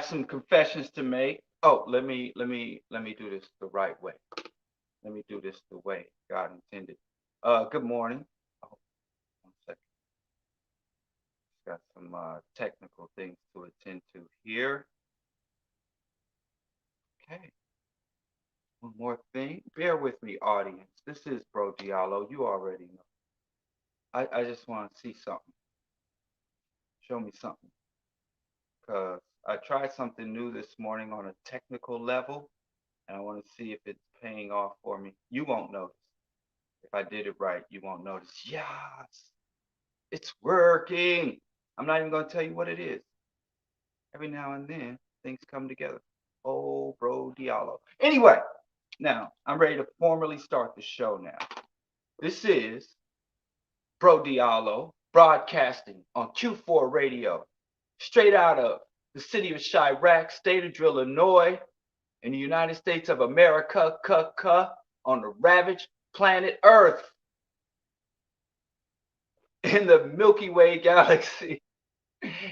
Some confessions to make. Oh, let me do this the right way. Let me do this the way God intended. Good morning. Oh, 1 second. Got some technical things to attend to here. Okay. One more thing. Bear with me, audience. This is BroDiallo. You already know. I just want to see something. Show me something. Because I tried something new this morning on a technical level, and I want to see if it's paying off for me. You won't notice. If I did it right, you won't notice. Yes, it's working. I'm not even going to tell you what it is. Every now and then, things come together. Oh, bro, Diallo. Anyway, now I'm ready to formally start the show now. This is Bro Diallo broadcasting on Q4 Radio, straight out of the city of Chirac, state of Illinois, in the United States of America, on the ravaged planet Earth, in the Milky Way galaxy,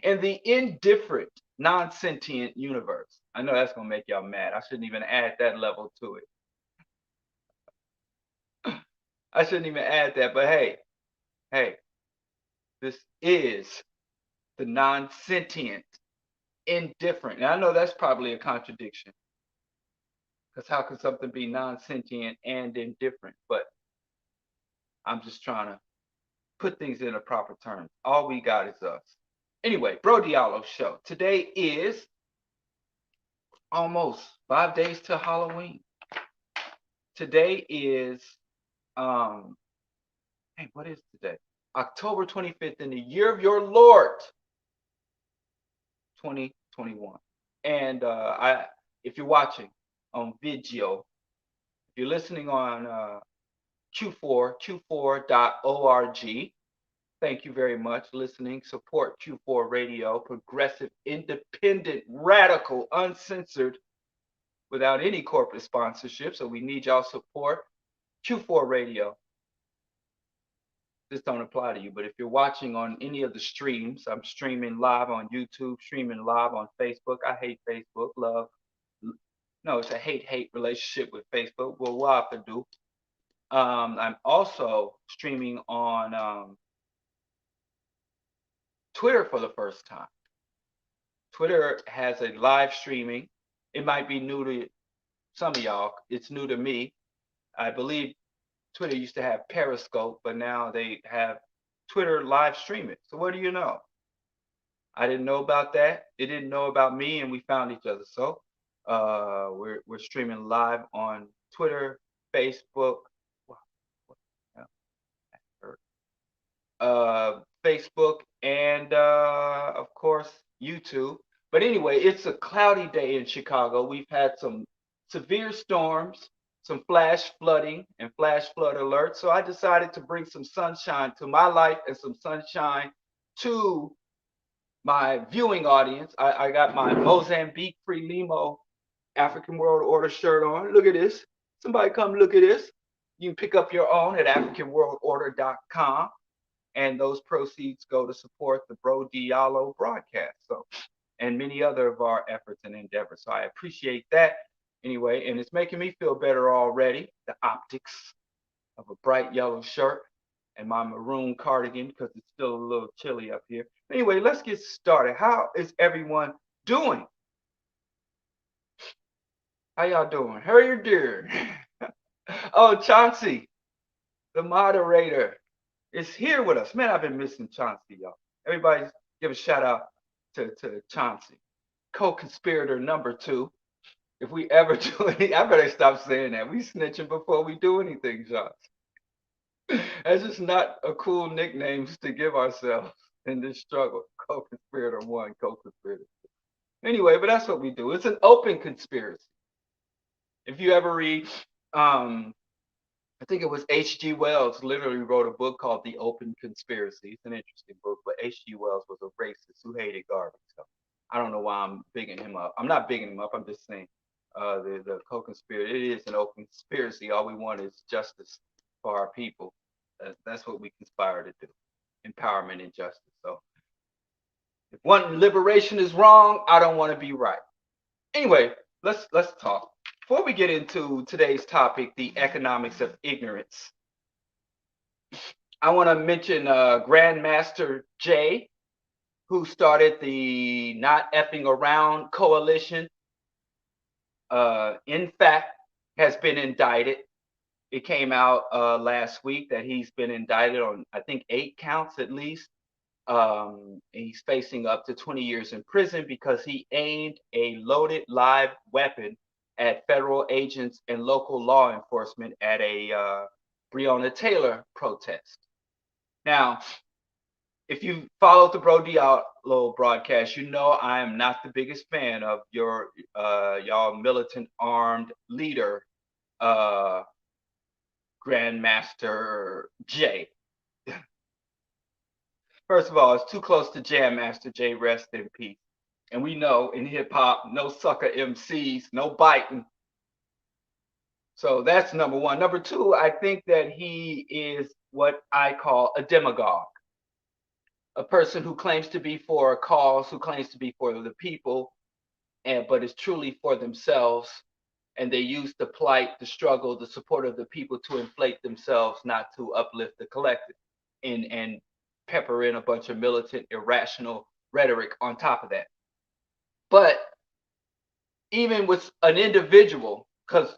in the indifferent, non sentient universe. I know that's going to make y'all mad. I shouldn't even add that level to it. I shouldn't even add that, but hey, this is the non sentient, indifferent. And I know that's probably a contradiction because how can something be non sentient and indifferent? But I'm just trying to put things in the proper terms. All we got is us. Anyway, BroDiallo Show. Today is almost 5 days to Halloween. Today is hey, what is today? October 25th in the year of your Lord, 2021. And if you're watching on video, if you're listening on q4.org, thank you very much. Listening, support Q4 Radio, progressive, independent, radical, uncensored, without any corporate sponsorship. So we need y'all support. Q4 Radio. This don't apply to you, but if you're watching on any of the streams, I'm streaming live on YouTube, streaming live on Facebook. I hate Facebook. Love. No, it's a hate relationship with Facebook. Well, what I have to do. I'm also streaming on Twitter for the first time. Twitter has a live streaming. It might be new to some of y'all. It's new to me. I believe Twitter used to have Periscope, but now they have Twitter live streaming. So what do you know? I didn't know about that. It didn't know about me, and we found each other. So we're streaming live on Twitter, Facebook, Facebook, and of course YouTube. But anyway, it's a cloudy day in Chicago. We've had some severe storms, some flash flooding and flash flood alerts. So I decided to bring some sunshine to my life and some sunshine to my viewing audience. I got my Mozambique Frelimo African World Order shirt on. Look at this. Somebody come look at this. You can pick up your own at AfricanWorldOrder.com, and those proceeds go to support the Bro Diallo broadcast. So, and many other of our efforts and endeavors. So I appreciate that anyway, and it's making me feel better already. The optics of a bright yellow shirt and my maroon cardigan because it's still a little chilly up here. Anyway, let's get started. How is everyone doing? How y'all doing? How are you doing? Oh, Chauncey, the moderator, is here with us. Man, I've been missing Chauncey, y'all. Everybody give a shout out to Chauncey, co-conspirator number 2. If we ever do any, I better stop saying that. We snitching before we do anything, Chauncey. That's just not a cool nickname to give ourselves in this struggle. Co-conspirator 1, co-conspirator 2. Anyway, but that's what we do. It's an open conspiracy. If you ever read, I think it was H.G. Wells literally wrote a book called The Open Conspiracy. It's an interesting book, but H.G. Wells was a racist who hated Garvey. So I don't know why I'm bigging him up. I'm not bigging him up. I'm just saying the co-conspirator. It is an open conspiracy. All we want is justice for our people. That's what we conspire to do. Empowerment and justice. So If one liberation is wrong, I don't want to be right. Anyway, let's talk. Before we get into today's topic, the economics of ignorance, I want to mention Grandmaster Jay, who started the Not Effing Around Coalition. In fact, has been indicted. It came out last week that he's been indicted on, I think, 8 counts at least. He's facing up to 20 years in prison because he aimed a loaded live weapon at federal agents and local law enforcement at a Breonna Taylor protest. Now, if you followed the BroDiallo broadcast, you know I am not the biggest fan of y'all militant armed leader, Grandmaster Jay. First of all, it's too close to Jam Master Jay, rest in peace. And we know in hip hop, no sucker MCs, no biting. So that's number one. Number two, I think that he is what I call a demagogue, a person who claims to be for a cause, who claims to be for the people, but is truly for themselves. And they use the plight, the struggle, the support of the people to inflate themselves, not to uplift the collective, and pepper in a bunch of militant, irrational rhetoric on top of that. But even with an individual, because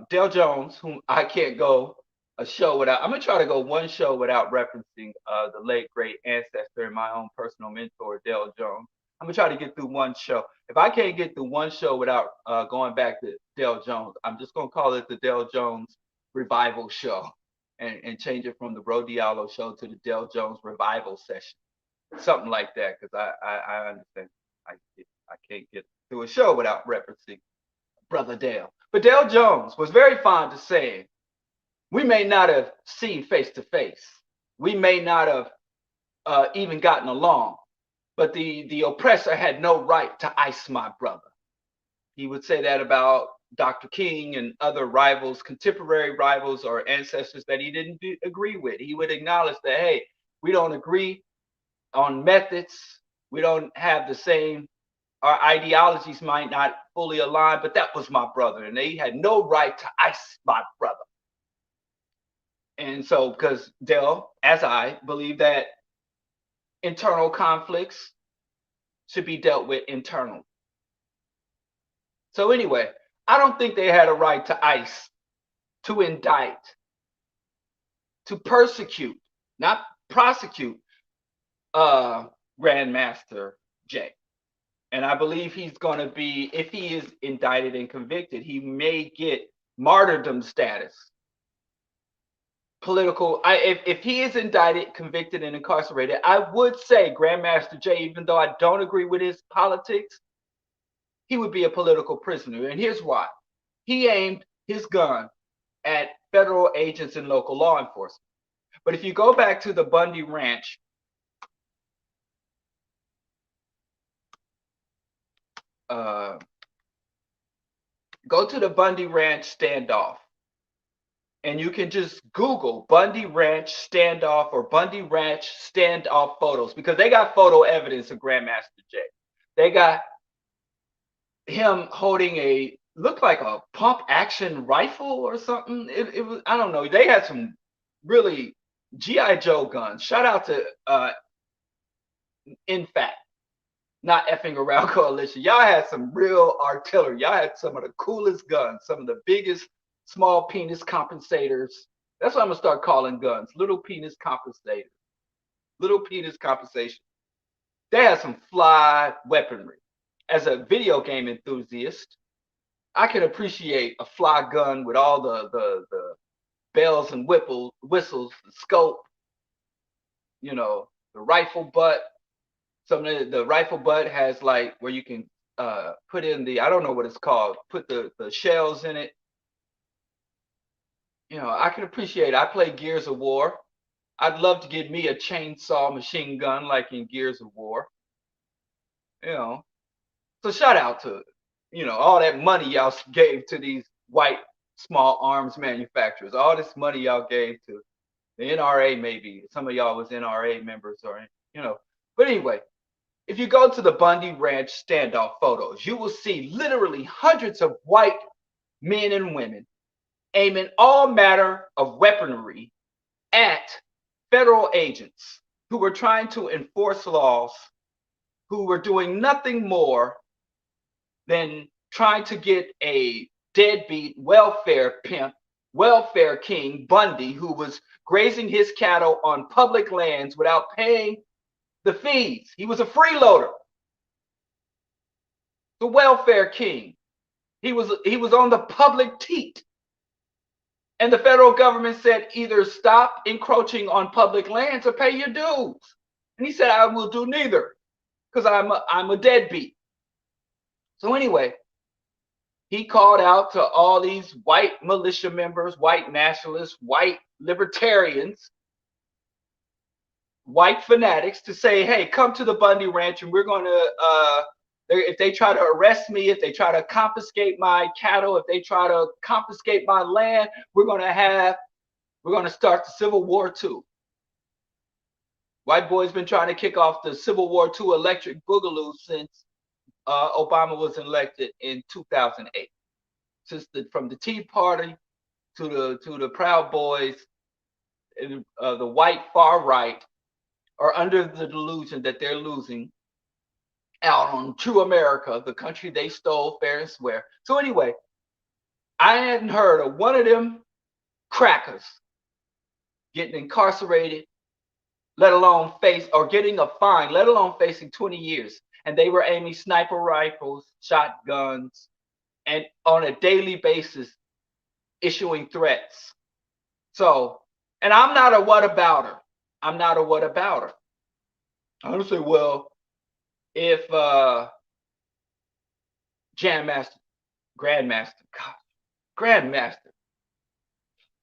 Dale Jones, whom I can't go a show without, I'm gonna try to go one show without referencing the late great ancestor and my own personal mentor, Dale Jones. I'm gonna try to get through one show. If I can't get through one show without going back to Dale Jones, I'm just gonna call it the Dale Jones Revival Show, and change it from the BroDiallo Show to the Dale Jones Revival Session, something like that. Because I understand I can't get through a show without referencing Brother Dale. But Dale Jones was very fond of saying, we may not have seen face to face, we may not have even gotten along, but the oppressor had no right to ice my brother. He would say that about Dr. King and other rivals, contemporary rivals or ancestors that he didn't agree with. He would acknowledge that, hey, we don't agree on methods, we don't have the same, our ideologies might not fully align, but that was my brother, and they had no right to ice my brother. And so, because Dale, as I believe that internal conflicts should be dealt with internally. So anyway, I don't think they had a right to ice, to indict, to persecute, not prosecute Grandmaster Jay. And I believe he's going to be, if he is indicted and convicted, he may get martyrdom status. Political, if he is indicted, convicted, and incarcerated, I would say Grandmaster Jay, even though I don't agree with his politics, he would be a political prisoner. And here's why. He aimed his gun at federal agents and local law enforcement. But if you go back to the Bundy Ranch, go to the Bundy Ranch standoff, and you can just Google Bundy Ranch standoff or Bundy Ranch standoff photos, because they got photo evidence of Grandmaster Jay. They got him holding a, looked like a pump action rifle or something. It was, I don't know. They had some really G.I. Joe guns. Shout out to NFAC, Not Effing Around Coalition. Y'all had some real artillery. Y'all had some of the coolest guns, some of the biggest small penis compensators. That's what I'm gonna start calling guns. Little penis compensators. Little penis compensation. They had some fly weaponry. As a video game enthusiast, I can appreciate a fly gun with all the bells and whistles, the scope, you know, the rifle butt. Some of the rifle butt has like where you can put in the, I don't know what it's called, put the shells in it. You know, I can appreciate it. I play Gears of War. I'd love to get me a chainsaw machine gun like in Gears of War. You know, so shout out to, you know, all that money y'all gave to these white small arms manufacturers. All this money y'all gave to the NRA, maybe some of y'all was NRA members, or, you know. But anyway, If you go to the Bundy Ranch standoff photos, you will see literally hundreds of white men and women aiming all manner of weaponry at federal agents who were trying to enforce laws, who were doing nothing more than trying to get a deadbeat welfare pimp, welfare king Bundy, who was grazing his cattle on public lands without paying the fees. He was a freeloader. The welfare king. He was on the public teat. And the federal government said, either stop encroaching on public lands or pay your dues. And he said, I will do neither, because I'm a deadbeat. So anyway, he called out to all these white militia members, white nationalists, white libertarians, white fanatics to say, hey, come to the Bundy Ranch and we're going to, if they try to arrest me, if they try to confiscate my cattle, if they try to confiscate my land, we're going to start the Civil War II. White boys been trying to kick off the Civil War II electric boogaloo since Obama was elected in 2008. From the Tea Party to the Proud Boys, and, the white far right are under the delusion that they're losing out on true America, the country they stole fair and square. So anyway, I hadn't heard of one of them crackers getting incarcerated, let alone getting a fine, let alone facing 20 years. And they were aiming sniper rifles, shotguns, and on a daily basis issuing threats. So, and I'm not a whatabouter. I'm not a whatabouter. I would say, well, if Grandmaster,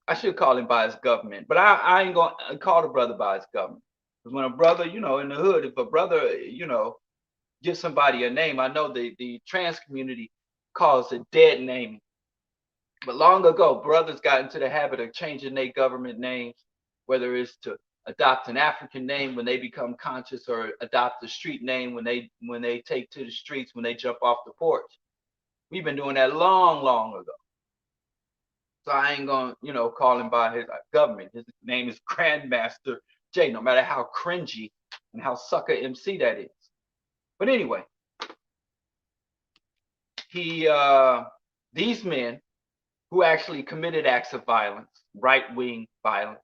I should call him by his government, but I ain't gonna call the brother by his government. Because when a brother, in the hood, if a brother, gives somebody a name, I know the trans community calls it dead naming. But long ago, brothers got into the habit of changing their government names, whether it's to adopt an African name when they become conscious, or adopt a street name when they take to the streets, when they jump off the porch. We've been doing that long ago. So I ain't gonna, call him by his government. His name is Grandmaster Jay, no matter how cringy and how sucker MC that is. But anyway, these men who actually committed acts of violence, right-wing violence.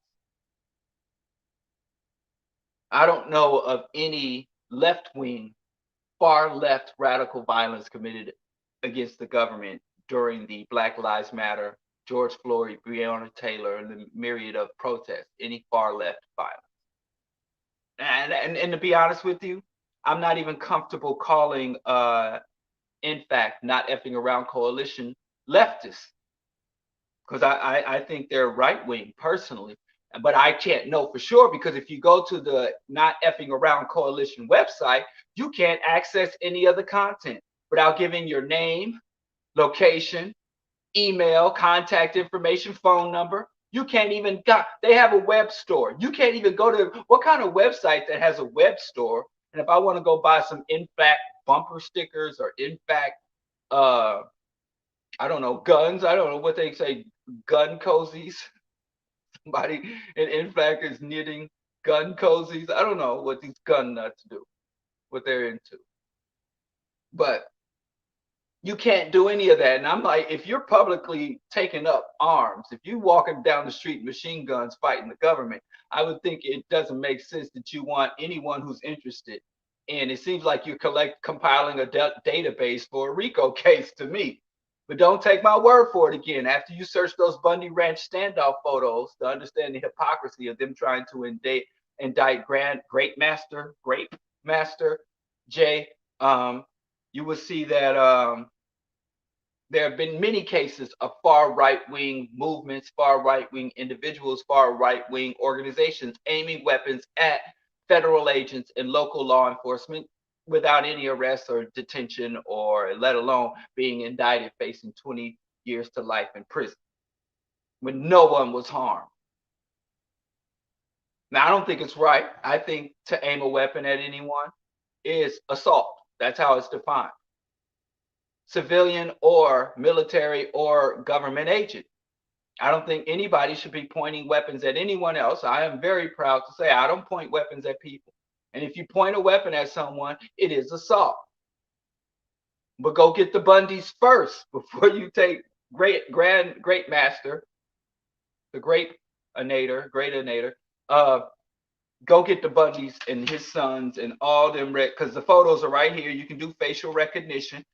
I don't know of any left-wing, far-left radical violence committed against the government during the Black Lives Matter, George Floyd, Breonna Taylor, and the myriad of protests, any far-left violence. And to be honest with you, I'm not even comfortable calling, in fact, Not Effing Around Coalition leftists, because I think they're right-wing personally. But I can't know for sure, because if you go to the Not Effing Around Coalition website, you can't access any of the content without giving your name, location, email, contact information, phone number. You can't even they have a web store. You can't even go to what kind of website that has a web store. And if I want to go buy some NFAC bumper stickers, or NFAC, I don't know, guns, I don't know what they say, gun cozies. Somebody in fact is knitting gun cozies. I don't know what these gun nuts do, what they're into. But you can't do any of that. And I'm like, if you're publicly taking up arms, if you're walking down the street, machine guns, fighting the government, I would think it doesn't make sense that you want anyone who's interested. And it seems like you're compiling a database for a RICO case to me. But don't take my word for it again. After you search those Bundy Ranch standoff photos to understand the hypocrisy of them trying to indict Great Master Jay, you will see that there have been many cases of far right-wing movements, far right-wing individuals, far right-wing organizations aiming weapons at federal agents and local law enforcement without any arrest or detention, or let alone being indicted, facing 20 years to life in prison when no one was harmed. Now, I don't think it's right. I think to aim a weapon at anyone is assault. That's how it's defined. Civilian or military or government agent. I don't think anybody should be pointing weapons at anyone else. I am very proud to say I don't point weapons at people. And if you point a weapon at someone, it is assault. But go get the Bundys first before you take great master, the great anator. Go get the Bundys and his sons and all them, because the photos are right here. You can do facial recognition.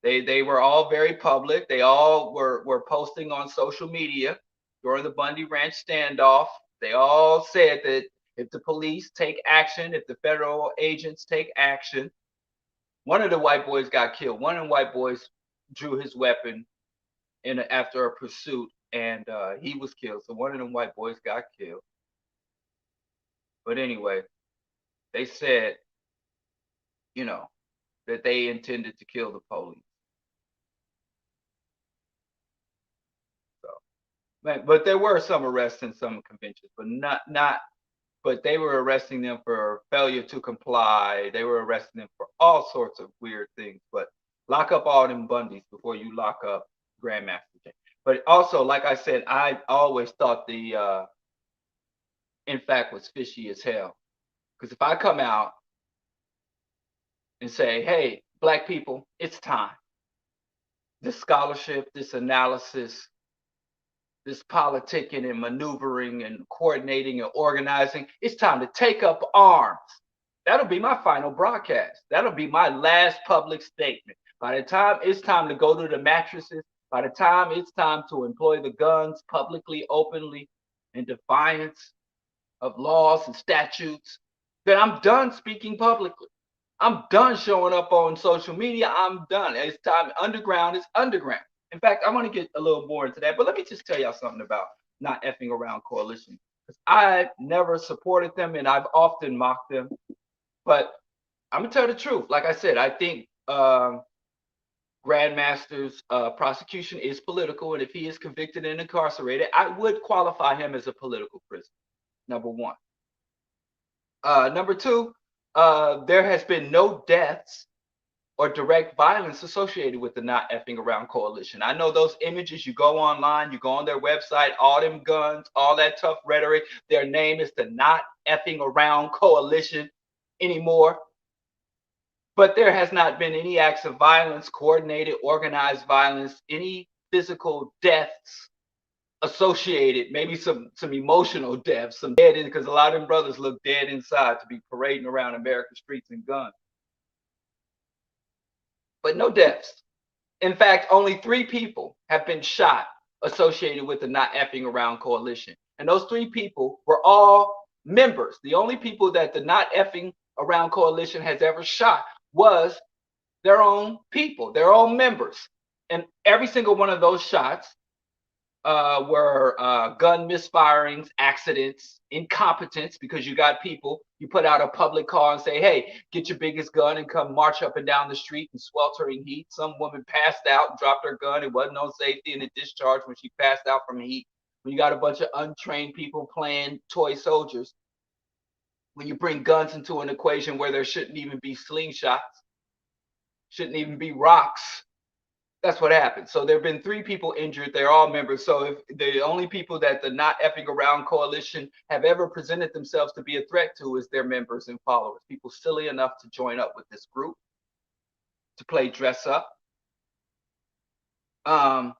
They were all very public. They all were posting on social media during the Bundy Ranch standoff. They all said that if the police take action, if the federal agents take action, one of the white boys got killed. One of the white boys drew his weapon after a pursuit, and he was killed. So one of them white boys got killed. But anyway, they said, that they intended to kill the police. But there were some arrests in some conventions, but but they were arresting them for failure to comply. They were arresting them for all sorts of weird things. But lock up all them Bundys before you lock up Grandmaster Jay. But also, like I said, I always thought the NFAC was fishy as hell. Because if I come out and say, hey, Black people, it's time. This scholarship, this analysis, this politicking and maneuvering and coordinating and organizing, it's time to take up arms. That'll be my final broadcast. That'll be my last public statement. By the time it's time to go to the mattresses, by the time it's time to employ the guns publicly, openly, in defiance of laws and statutes, then I'm done speaking publicly. I'm done showing up on social media. I'm done. It's time. Underground is underground. In fact, I want to get a little more into that, but let me just tell y'all something about not effing around coalition. Because I've never supported them and I've often mocked them. But I'm going to tell the truth. Like I said, I think Grandmaster's prosecution is political. And if he is convicted and incarcerated, I would qualify him as a political prisoner, number one. Number two, there has been no deaths or direct violence associated with the Not Effing Around Coalition. I know those images, you go online, you go on their website, all them guns, all that tough rhetoric, their name is the Not Effing Around Coalition anymore. But there has not been any acts of violence, coordinated, organized violence, any physical deaths associated, maybe some emotional deaths, some dead, because a lot of them brothers look dead inside to be parading around American streets and guns. But no deaths. In fact, only 3 people have been shot associated with the Not Effing Around Coalition. And those 3 people were all members. The only people that the Not Effing Around Coalition has ever shot was their own people, their own members. And every single one of those shots were gun misfirings, accidents, incompetence, because you got people, you put out a public call and say, hey, get your biggest gun and come march up and down the street in sweltering heat. Some woman passed out and dropped her gun. It wasn't no safety in the discharge when she passed out from heat. When you got a bunch of untrained people playing toy soldiers, when you bring guns into an equation where there shouldn't even be slingshots, shouldn't even be rocks, that's what happened. So there have been 3 people injured. They're all members. So if the only people that the Not Effing Around Coalition have ever presented themselves to be a threat to is their members and followers. People silly enough to join up with this group, to play dress up. Bottom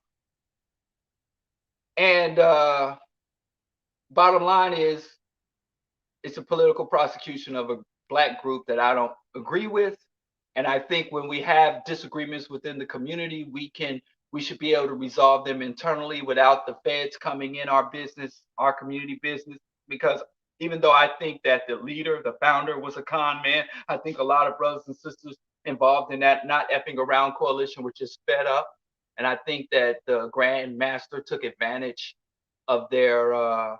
line is, it's a political prosecution of a Black group that I don't agree with. And I think when we have disagreements within the community, we should be able to resolve them internally without the feds coming in our business, our community business. Because even though I think that the leader, the founder, was a con man, I think a lot of brothers and sisters involved in that Not Effing Around Coalition were just fed up. And I think that the Grandmaster took advantage of their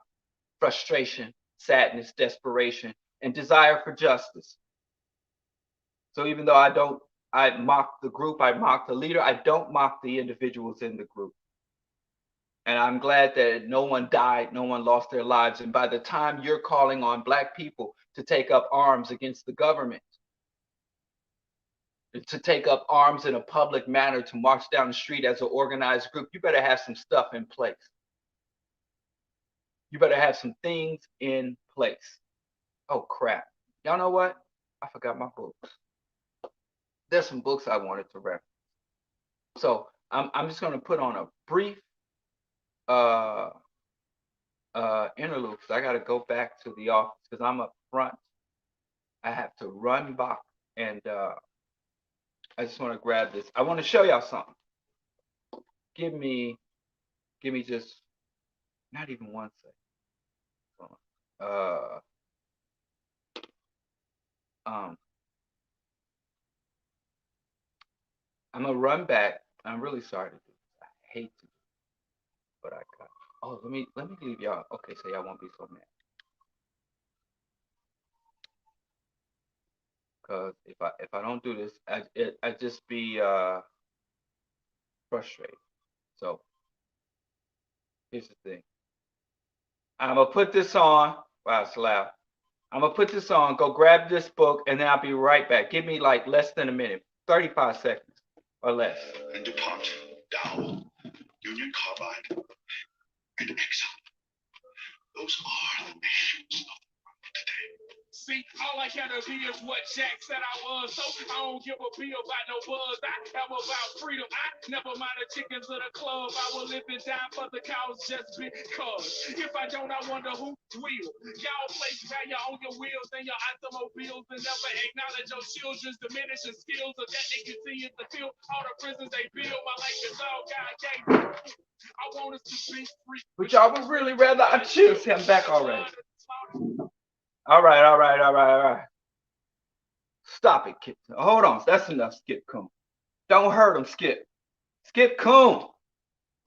frustration, sadness, desperation, and desire for justice. So even though I mock the group, I mock the leader, I don't mock the individuals in the group. And I'm glad that no one died, no one lost their lives. And by the time you're calling on Black people to take up arms against the government, to take up arms in a public manner, to march down the street as an organized group, you better have some stuff in place. You better have some things in place. Oh crap. Y'all know what? I forgot my books. There's some books I wanted to reference. So I'm just gonna put on a brief uh interlude because I gotta go back to the office because I'm up front. I have to run back and I just want to grab this. I want to show y'all something. Give me just not even 1 second. Um, I'm gonna run back. I'm really sorry to do this. I hate to do this, but I got. Oh, let me leave y'all. Okay, so y'all won't be so mad. Cause if I don't do this, I just be frustrated. So here's the thing. I'm gonna put this on. Wow, it's loud. I'm gonna put this on. Go grab this book, and then I'll be right back. Give me like less than a minute, 35 seconds or less. And DuPont, Dow, Union Carbide, and Exxon. Those are the nations of the world today. See, all I gotta be is what Jack said I was. So I don't give a bill about no buzz. I am about freedom. I never mind the chickens of the club. I will live and die for the cause just because. If I don't, I wonder who will. Y'all place value on your wheels and your automobiles and never acknowledge your children's diminishing skills of that they continue to fill all the prisons they build. My life is all God gave me. I want us to be free. But y'all would really rather I choose him back already. All right. Stop it, Kip. Hold on. That's enough, Skip Coon. Don't hurt him, Skip. Skip Coon.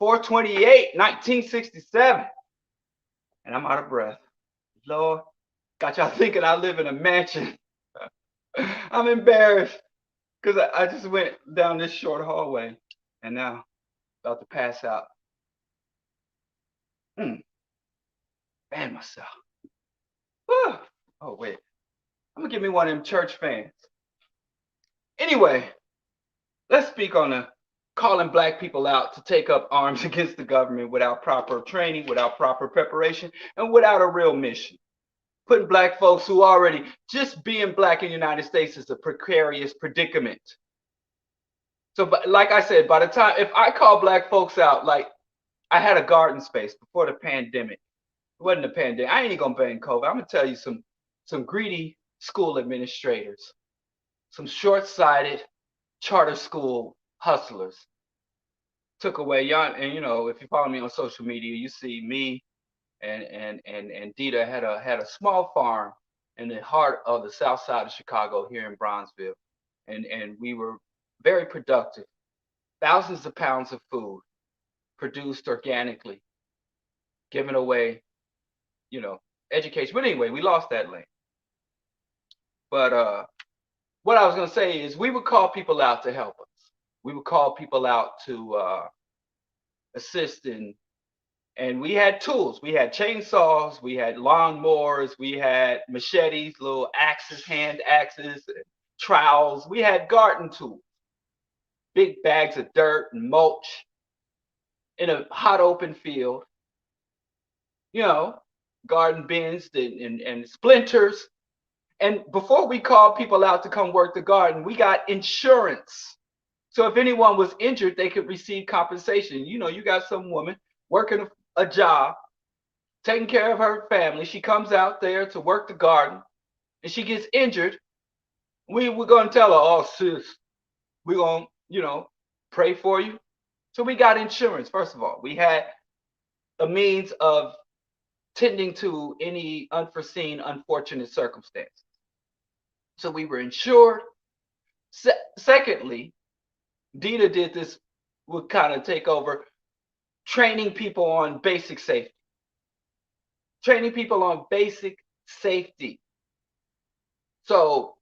4/28, 1967. And I'm out of breath. Lord, got y'all thinking I live in a mansion. I'm embarrassed because I just went down this short hallway and now about to pass out. Fan myself. Oh, wait. I'm going to give me one of them church fans. Anyway, let's speak on the calling black people out to take up arms against the government without proper training, without proper preparation, and without a real mission. Putting black folks who already, just being black in the United States is a precarious predicament. So, but like I said, by the time, if I call black folks out, like I had a garden space before the pandemic. It wasn't a pandemic. I ain't gonna blame COVID. I'm gonna tell you some greedy school administrators, some short-sighted charter school hustlers took away young. And you know, if you follow me on social media, you see me and Dita had a small farm in the heart of the south side of Chicago here in Bronzeville. And we were very productive. Thousands of pounds of food produced organically, given away, you know, education. But anyway, we lost that land. But what I was going to say is we would call people out to help us. We would call people out to assist in, and we had tools. We had chainsaws, we had lawnmowers, we had machetes, little axes, hand axes, trowels. We had garden tools, big bags of dirt and mulch in a hot open field, you know, garden bins and splinters. And before we called people out to come work the garden, we got insurance. So if anyone was injured, they could receive compensation. You know, you got some woman working a job, taking care of her family. She comes out there to work the garden and she gets injured. We're going to tell her, oh, sis, we're going to, you know, pray for you. So we got insurance, first of all. We had a means of tending to any unforeseen, unfortunate circumstances. So we were insured. Secondly, Dita did this, would kind of take over, training people on basic safety. Training people on basic safety. So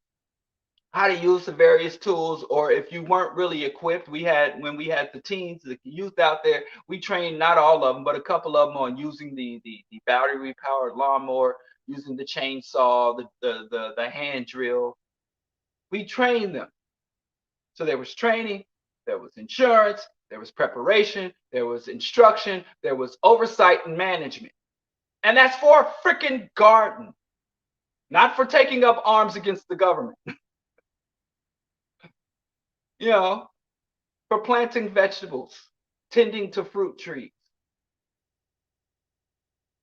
how to use the various tools, or if you weren't really equipped, when we had the teens, the youth out there, we trained not all of them, but a couple of them on using the battery powered lawnmower, using the chainsaw, the hand drill. We trained them. So there was training, there was insurance, there was preparation, there was instruction, there was oversight and management. And that's for a freaking garden, not for taking up arms against the government. You know, for planting vegetables, tending to fruit trees.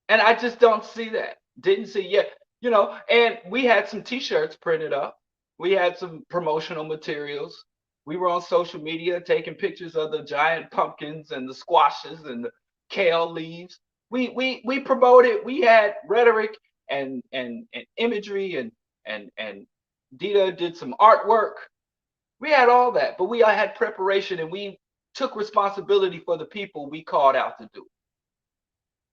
And I just don't see that. Didn't see yet, you know, and we had some t-shirts printed up. We had some promotional materials. We were on social media taking pictures of the giant pumpkins and the squashes and the kale leaves. We promoted, we had rhetoric and imagery and Dita did some artwork. We had all that, but we had preparation and we took responsibility for the people we called out to do.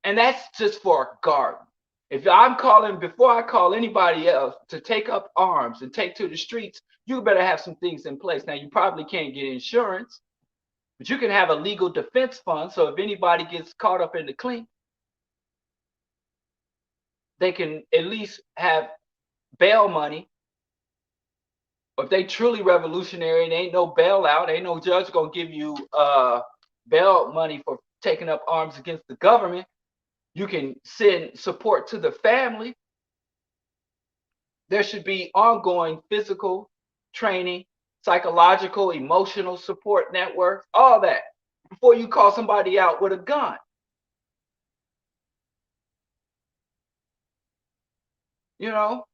And that's just for a garden. If I'm calling, before I call anybody else to take up arms and take to the streets, you better have some things in place. Now, you probably can't get insurance, but you can have a legal defense fund. So if anybody gets caught up in the clink, they can at least have bail money. Or if they truly revolutionary and ain't no bailout, ain't no judge gonna give you bail money for taking up arms against the government. You can send support to the family. There should be ongoing physical training, psychological, emotional support networks, all that, before you call somebody out with a gun. You know?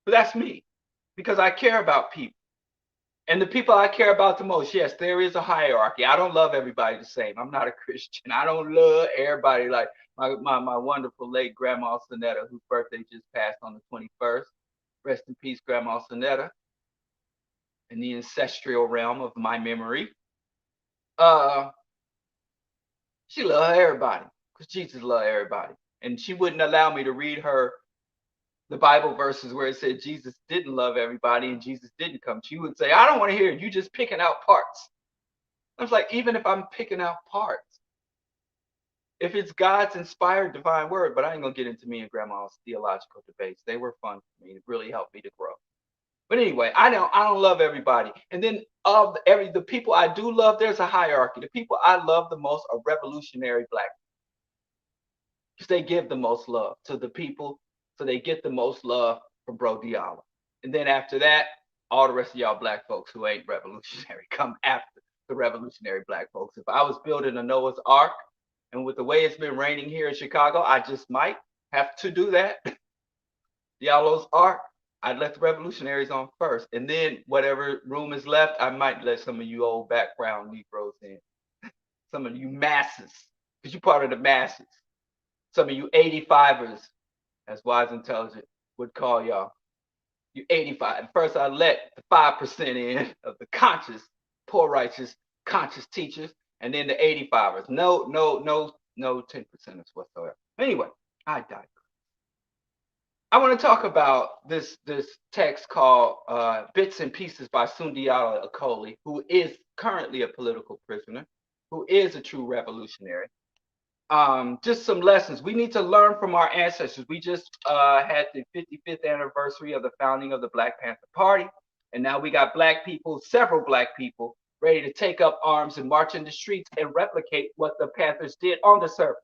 But that's me, because I care about people. And the people I care about the most, yes, there is a hierarchy. I don't love everybody the same. I'm not a Christian. I don't love everybody like my wonderful late Grandma Sonetta, whose birthday just passed on the 21st. Rest in peace, Grandma Sonetta, in the ancestral realm of my memory. She loved everybody because Jesus loved everybody. And she wouldn't allow me to read her the Bible verses where it said Jesus didn't love everybody and Jesus didn't come. She would say, I don't want to hear it. You just picking out parts. I was like, even if I'm picking out parts, if it's God's inspired divine word, but I ain't gonna get into me and Grandma's theological debates. They were fun for me. It really helped me to grow. But anyway, I don't love everybody. And then of the people I do love, there's a hierarchy. The people I love the most are revolutionary black people, because they give the most love to the people. So they get the most love from BroDiallo. And then after that, all the rest of y'all black folks who ain't revolutionary come after the revolutionary black folks. If I was building a Noah's Ark, and with the way it's been raining here in Chicago, I just might have to do that. Diallo's Ark, I'd let the revolutionaries on first. And then whatever room is left, I might let some of you old background Negroes in. Some of you masses, because you're part of the masses. Some of you 85ers, as Wise Intelligent would call y'all. You 85. First, I let the 5% in of the conscious, poor righteous, conscious teachers, and then the 85ers. No 10%ers whatsoever. Anyway, I digress. I want to talk about this text called Bits and Pieces by Sundiata Acoli, who is currently a political prisoner, who is a true revolutionary. Just some lessons. We need to learn from our ancestors. We just had the 55th anniversary of the founding of the Black Panther Party. And now we got black people, several black people, ready to take up arms and march in the streets and replicate what the Panthers did on the surface.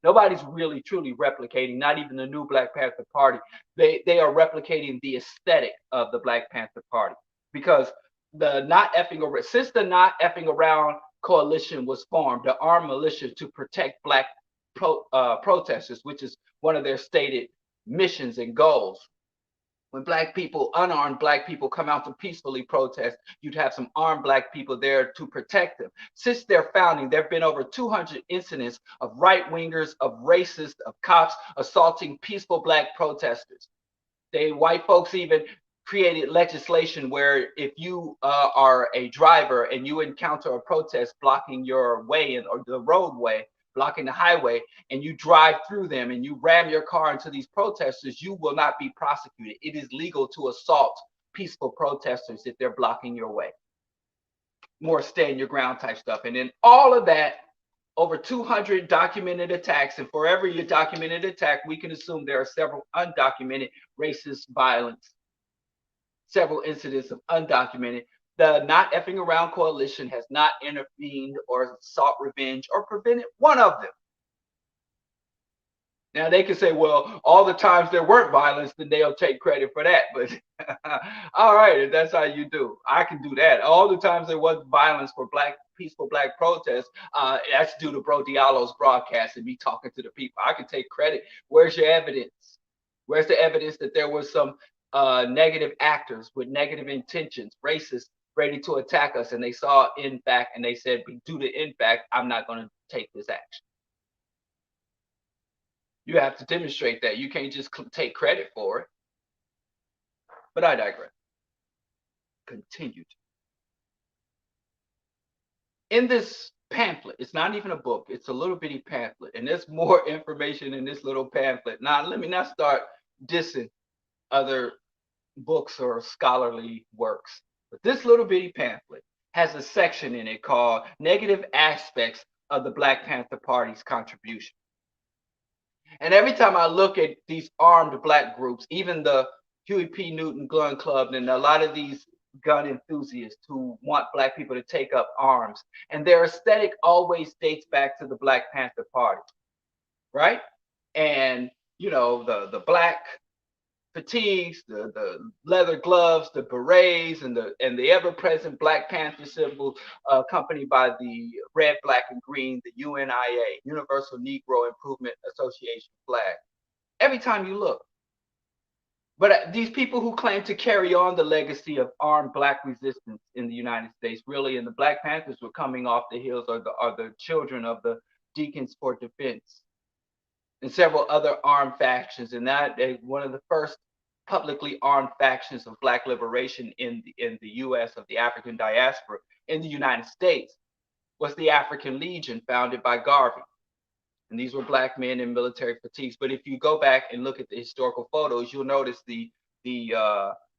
Nobody's really truly replicating, not even the new Black Panther Party. They are replicating the aesthetic of the Black Panther Party, because since the not effing around coalition was formed, the armed militia to protect black protesters, which is one of their stated missions and goals. When black people, unarmed black people, come out to peacefully protest, you'd have some armed black people there to protect them. Since their founding, there have been over 200 incidents of right-wingers, of racists, of cops assaulting peaceful black protesters. White folks even created legislation where if you are a driver and you encounter a protest blocking your way or the roadway, blocking the highway, and you drive through them and you ram your car into these protesters, you will not be prosecuted. It is legal to assault peaceful protesters if they're blocking your way. More stand your ground type stuff. And then all of that, over 200 documented attacks, and for every documented attack, we can assume there are several undocumented racist violence, several incidents of undocumented. The Not Effing Around Coalition has not intervened or sought revenge or prevented one of them. Now they can say, well, all the times there weren't violence, then they'll take credit for that. But all right, if that's how you do, I can do that. All the times there was violence for peaceful black protests, that's due to BroDiallo's broadcast and me talking to the people. I can take credit. Where's your evidence? Where's the evidence that there was some negative actors with negative intentions, racists, ready to attack us, and they saw NFAC and they said, due to NFAC, I'm not going to take this action. You have to demonstrate that. You can't just take credit for it. But I digress. Continued. In this pamphlet, it's not even a book, it's a little bitty pamphlet, and there's more information in this little pamphlet. Now, let me not start dissing other books or scholarly works, but this little bitty pamphlet has a section in it called Negative Aspects of the Black Panther Party's Contribution. And every time I look at these armed black groups, even the Huey P. Newton Gun Club and a lot of these gun enthusiasts who want black people to take up arms, and their aesthetic always dates back to the Black Panther Party, right? And the black fatigues, the leather gloves, the berets, and the ever-present Black Panther symbol, accompanied by the red, black, and green, the UNIA, Universal Negro Improvement Association flag. Every time you look. But these people who claim to carry on the legacy of armed black resistance in the United States, really, and the Black Panthers were coming off the heels are the children of the Deacons for Defense and several other armed factions, and that one of the first publicly armed factions of black liberation in the U.S. of the African diaspora in the United States was the African Legion, founded by Garvey. And these were black men in military fatigues. But if you go back and look at the historical photos, you'll notice the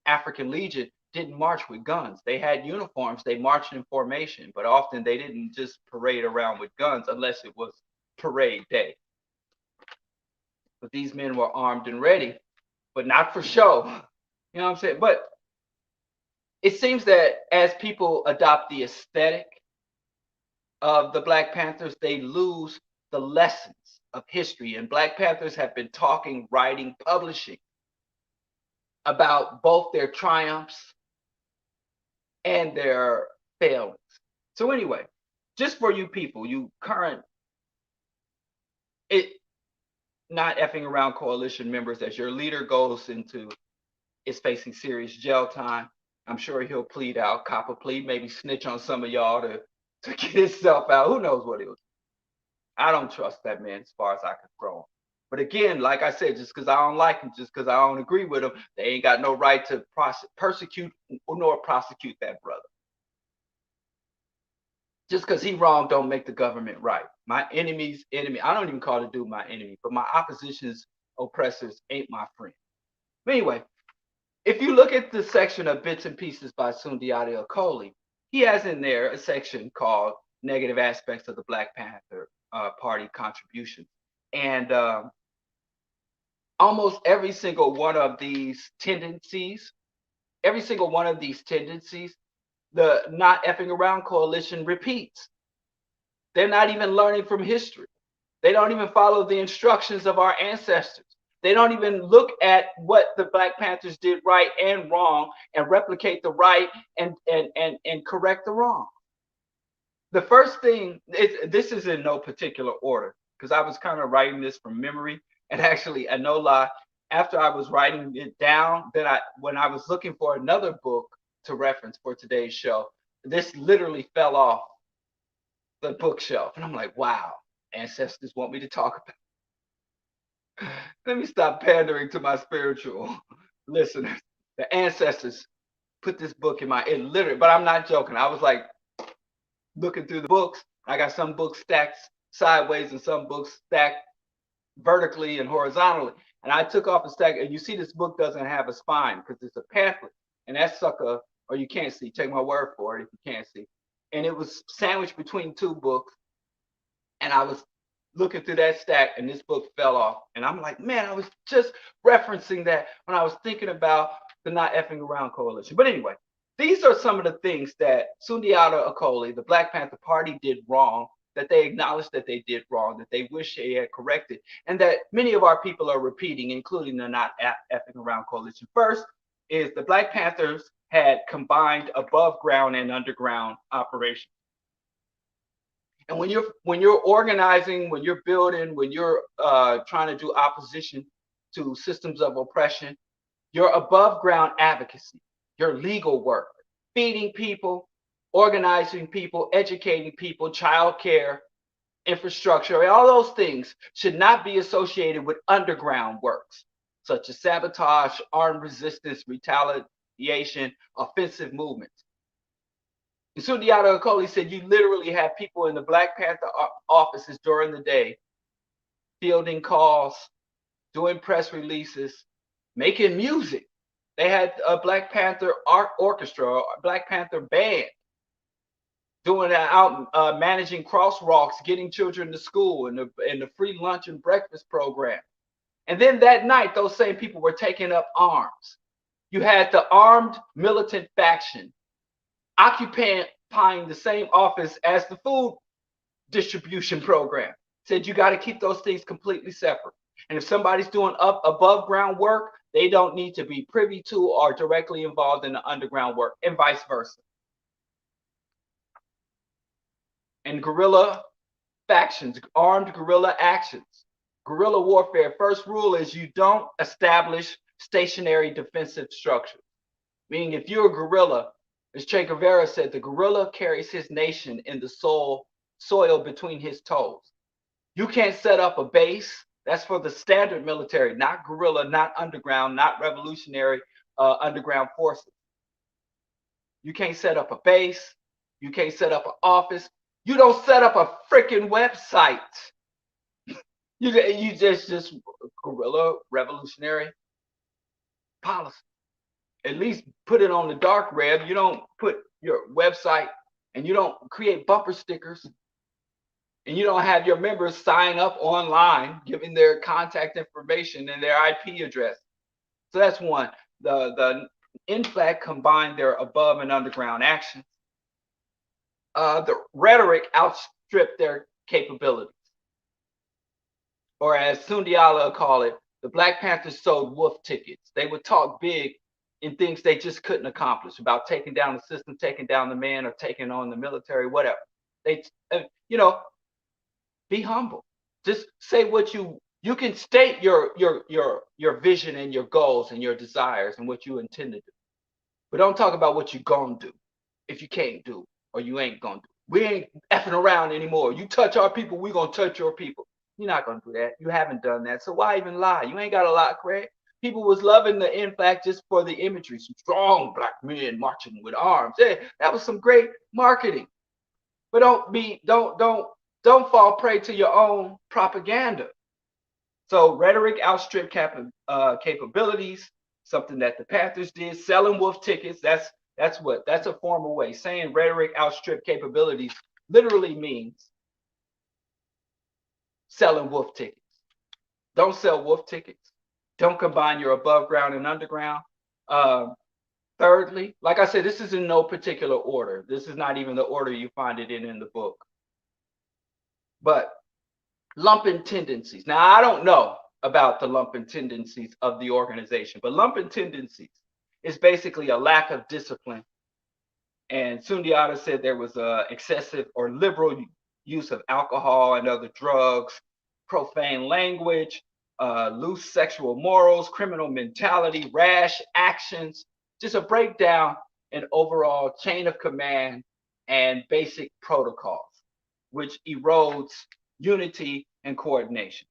African Legion didn't march with guns. They had uniforms. They marched in formation, but often they didn't just parade around with guns unless it was parade day. But these men were armed and ready, but not for show. You know what I'm saying? But it seems that as people adopt the aesthetic of the Black Panthers, they lose the lessons of history. And Black Panthers have been talking, writing, publishing about both their triumphs and their failings. So anyway, just for you people, you current not effing around coalition members, as your leader is facing serious jail time. I'm sure he'll plead out, cop a plea, maybe snitch on some of y'all to get himself out. Who knows what he'll do? I don't trust that man as far as I can throw him. But again, like I said, just because I don't like him, just because I don't agree with him, they ain't got no right to persecute nor prosecute that brother. Just because he wrong don't make the government right. My enemy's enemy, I don't even call the dude my enemy, but my opposition's oppressors ain't my friend. But anyway, if you look at the section of Bits and Pieces by Diallo Show, he has in there a section called Negative Aspects of the Black Panther Party Contribution. And almost every single one of these tendencies, the Not Effing Around Coalition repeats. They're not even learning from history. They don't even follow the instructions of our ancestors. They don't even look at what the Black Panthers did right and wrong and replicate the right and correct the wrong. The first thing, this is in no particular order, because I was kind of writing this from memory. And actually, I no lie, after I was writing it down, when I was looking for another book to reference for today's show, this literally fell off the bookshelf. And I'm like, wow, ancestors want me to talk about. Let me stop pandering to my spiritual listeners. The ancestors put this book in literally, but I'm not joking. I was like looking through the books. I got some books stacked sideways and some books stacked vertically and horizontally. And I took off a stack, and you see this book doesn't have a spine because it's a pamphlet. And that sucker, or you can't see, take my word for it if you can't see. And it was sandwiched between two books. And I was looking through that stack, and this book fell off. And I'm like, man, I was just referencing that when I was thinking about the Not Effing Around Coalition. But anyway, These are some of the things that Sundiata Acoli, the Black Panther Party, did wrong, that they acknowledged that they did wrong, that they wish they had corrected, and that many of our people are repeating, including the Not Effing Around Coalition. First is the Black Panthers had combined above ground and underground operations. And when you're organizing, when you're building, when you're trying to do opposition to systems of oppression, your above ground advocacy, your legal work, feeding people, organizing people, educating people, childcare, infrastructure, all those things should not be associated with underground works, such as sabotage, armed resistance, retaliation, offensive movements. And Sundiata Acoli said you literally have people in the Black Panther offices during the day fielding calls, doing press releases, making music. They had a Black Panther art orchestra, a Black Panther band, doing out managing crosswalks, getting children to school, and the free lunch and breakfast program. And then that night, those same people were taking up arms. You had the armed militant faction occupying the same office as the food distribution program. Said you got to keep those things completely separate. And if somebody's doing above ground work, they don't need to be privy to or directly involved in the underground work, and vice versa. And guerrilla factions, armed guerrilla actions, guerrilla warfare. First rule is you don't establish stationary defensive structures. Meaning, if you're a guerrilla, as Che Guevara said, the guerrilla carries his nation in the soil between his toes. You can't set up a base. That's for the standard military, not guerrilla, not underground, not revolutionary underground forces. You can't set up a base. You can't set up an office. You don't set up a freaking website. You just guerrilla revolutionary policy. At least put it on the dark web. You don't put your website, and you don't create bumper stickers, and you don't have your members sign up online, giving their contact information and their IP address. So that's one. The NFAC combined their above and underground actions. The rhetoric outstripped their capabilities. Or as Sundiata called it, the Black Panthers sold wolf tickets. They would talk big in things they just couldn't accomplish, about taking down the system, taking down the man, or taking on the military, whatever. They, be humble. Just say what you can state your vision and your goals and your desires and what you intend to do. But don't talk about what you're gonna do if you can't do or you ain't gonna do. We ain't effing around anymore. You touch our people, we gonna touch your people. You're not gonna do that. You haven't done that. So why even lie? You ain't got a lie, Craig. People was loving the NFAC just for the imagery, some strong black men marching with arms. Hey, that was some great marketing. But don't fall prey to your own propaganda. So rhetoric outstripped capabilities, something that the Panthers did, selling wolf tickets. That's a formal way. Saying rhetoric outstripped capabilities literally means selling wolf tickets. Don't sell wolf tickets. Don't combine your above ground and underground. Thirdly, like I said, this is in no particular order. This is not even the order you find it in the book. But lumpen tendencies. Now, I don't know about the lumpen tendencies of the organization, but lumpen tendencies is basically a lack of discipline. And Sundiata said there was excessive or liberal use of alcohol and other drugs, profane language, loose sexual morals, criminal mentality, rash actions, just a breakdown in overall chain of command and basic protocols, which erodes unity and coordination.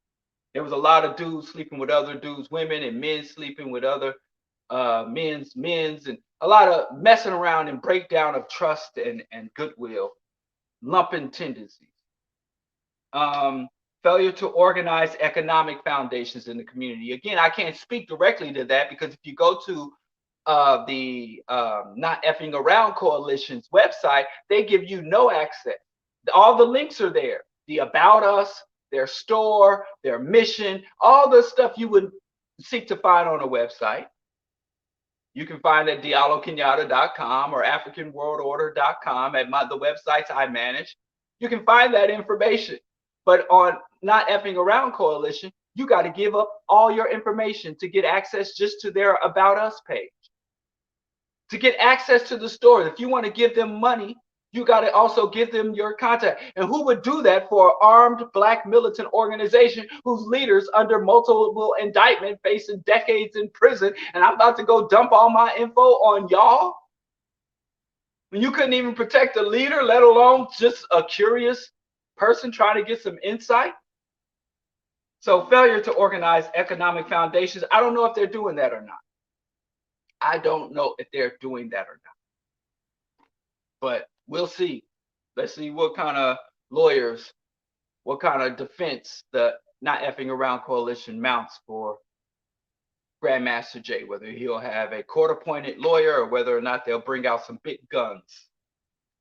There was a lot of dudes sleeping with other dudes, women, and men sleeping with other men's, and a lot of messing around and breakdown of trust and goodwill, lumpen tendencies. Failure to organize economic foundations in the community. Again, I can't speak directly to that because if you go to the Not Effing Around Coalition's website, they give you no access. All the links are there. The About Us, their store, their mission, all the stuff you would seek to find on a website. You can find at diallokenyatta.com or africanworldorder.com at the websites I manage. You can find that information. But on Not Effing Around Coalition, you got to give up all your information to get access just to their About Us page. To get access to the store, if you want to give them money, you got to also give them your contact. And who would do that for an armed black militant organization whose leaders under multiple indictment facing decades in prison? And I'm about to go dump all my info on y'all? When you couldn't even protect a leader, let alone just a curious person trying to get some insight? So failure to organize economic foundations, I don't know if they're doing that or not. I don't know if they're doing that or not. But we'll see. Let's see what kind of lawyers, what kind of defense the Not Effing Around Coalition mounts for Grandmaster Jay, whether he'll have a court-appointed lawyer or whether or not they'll bring out some big guns,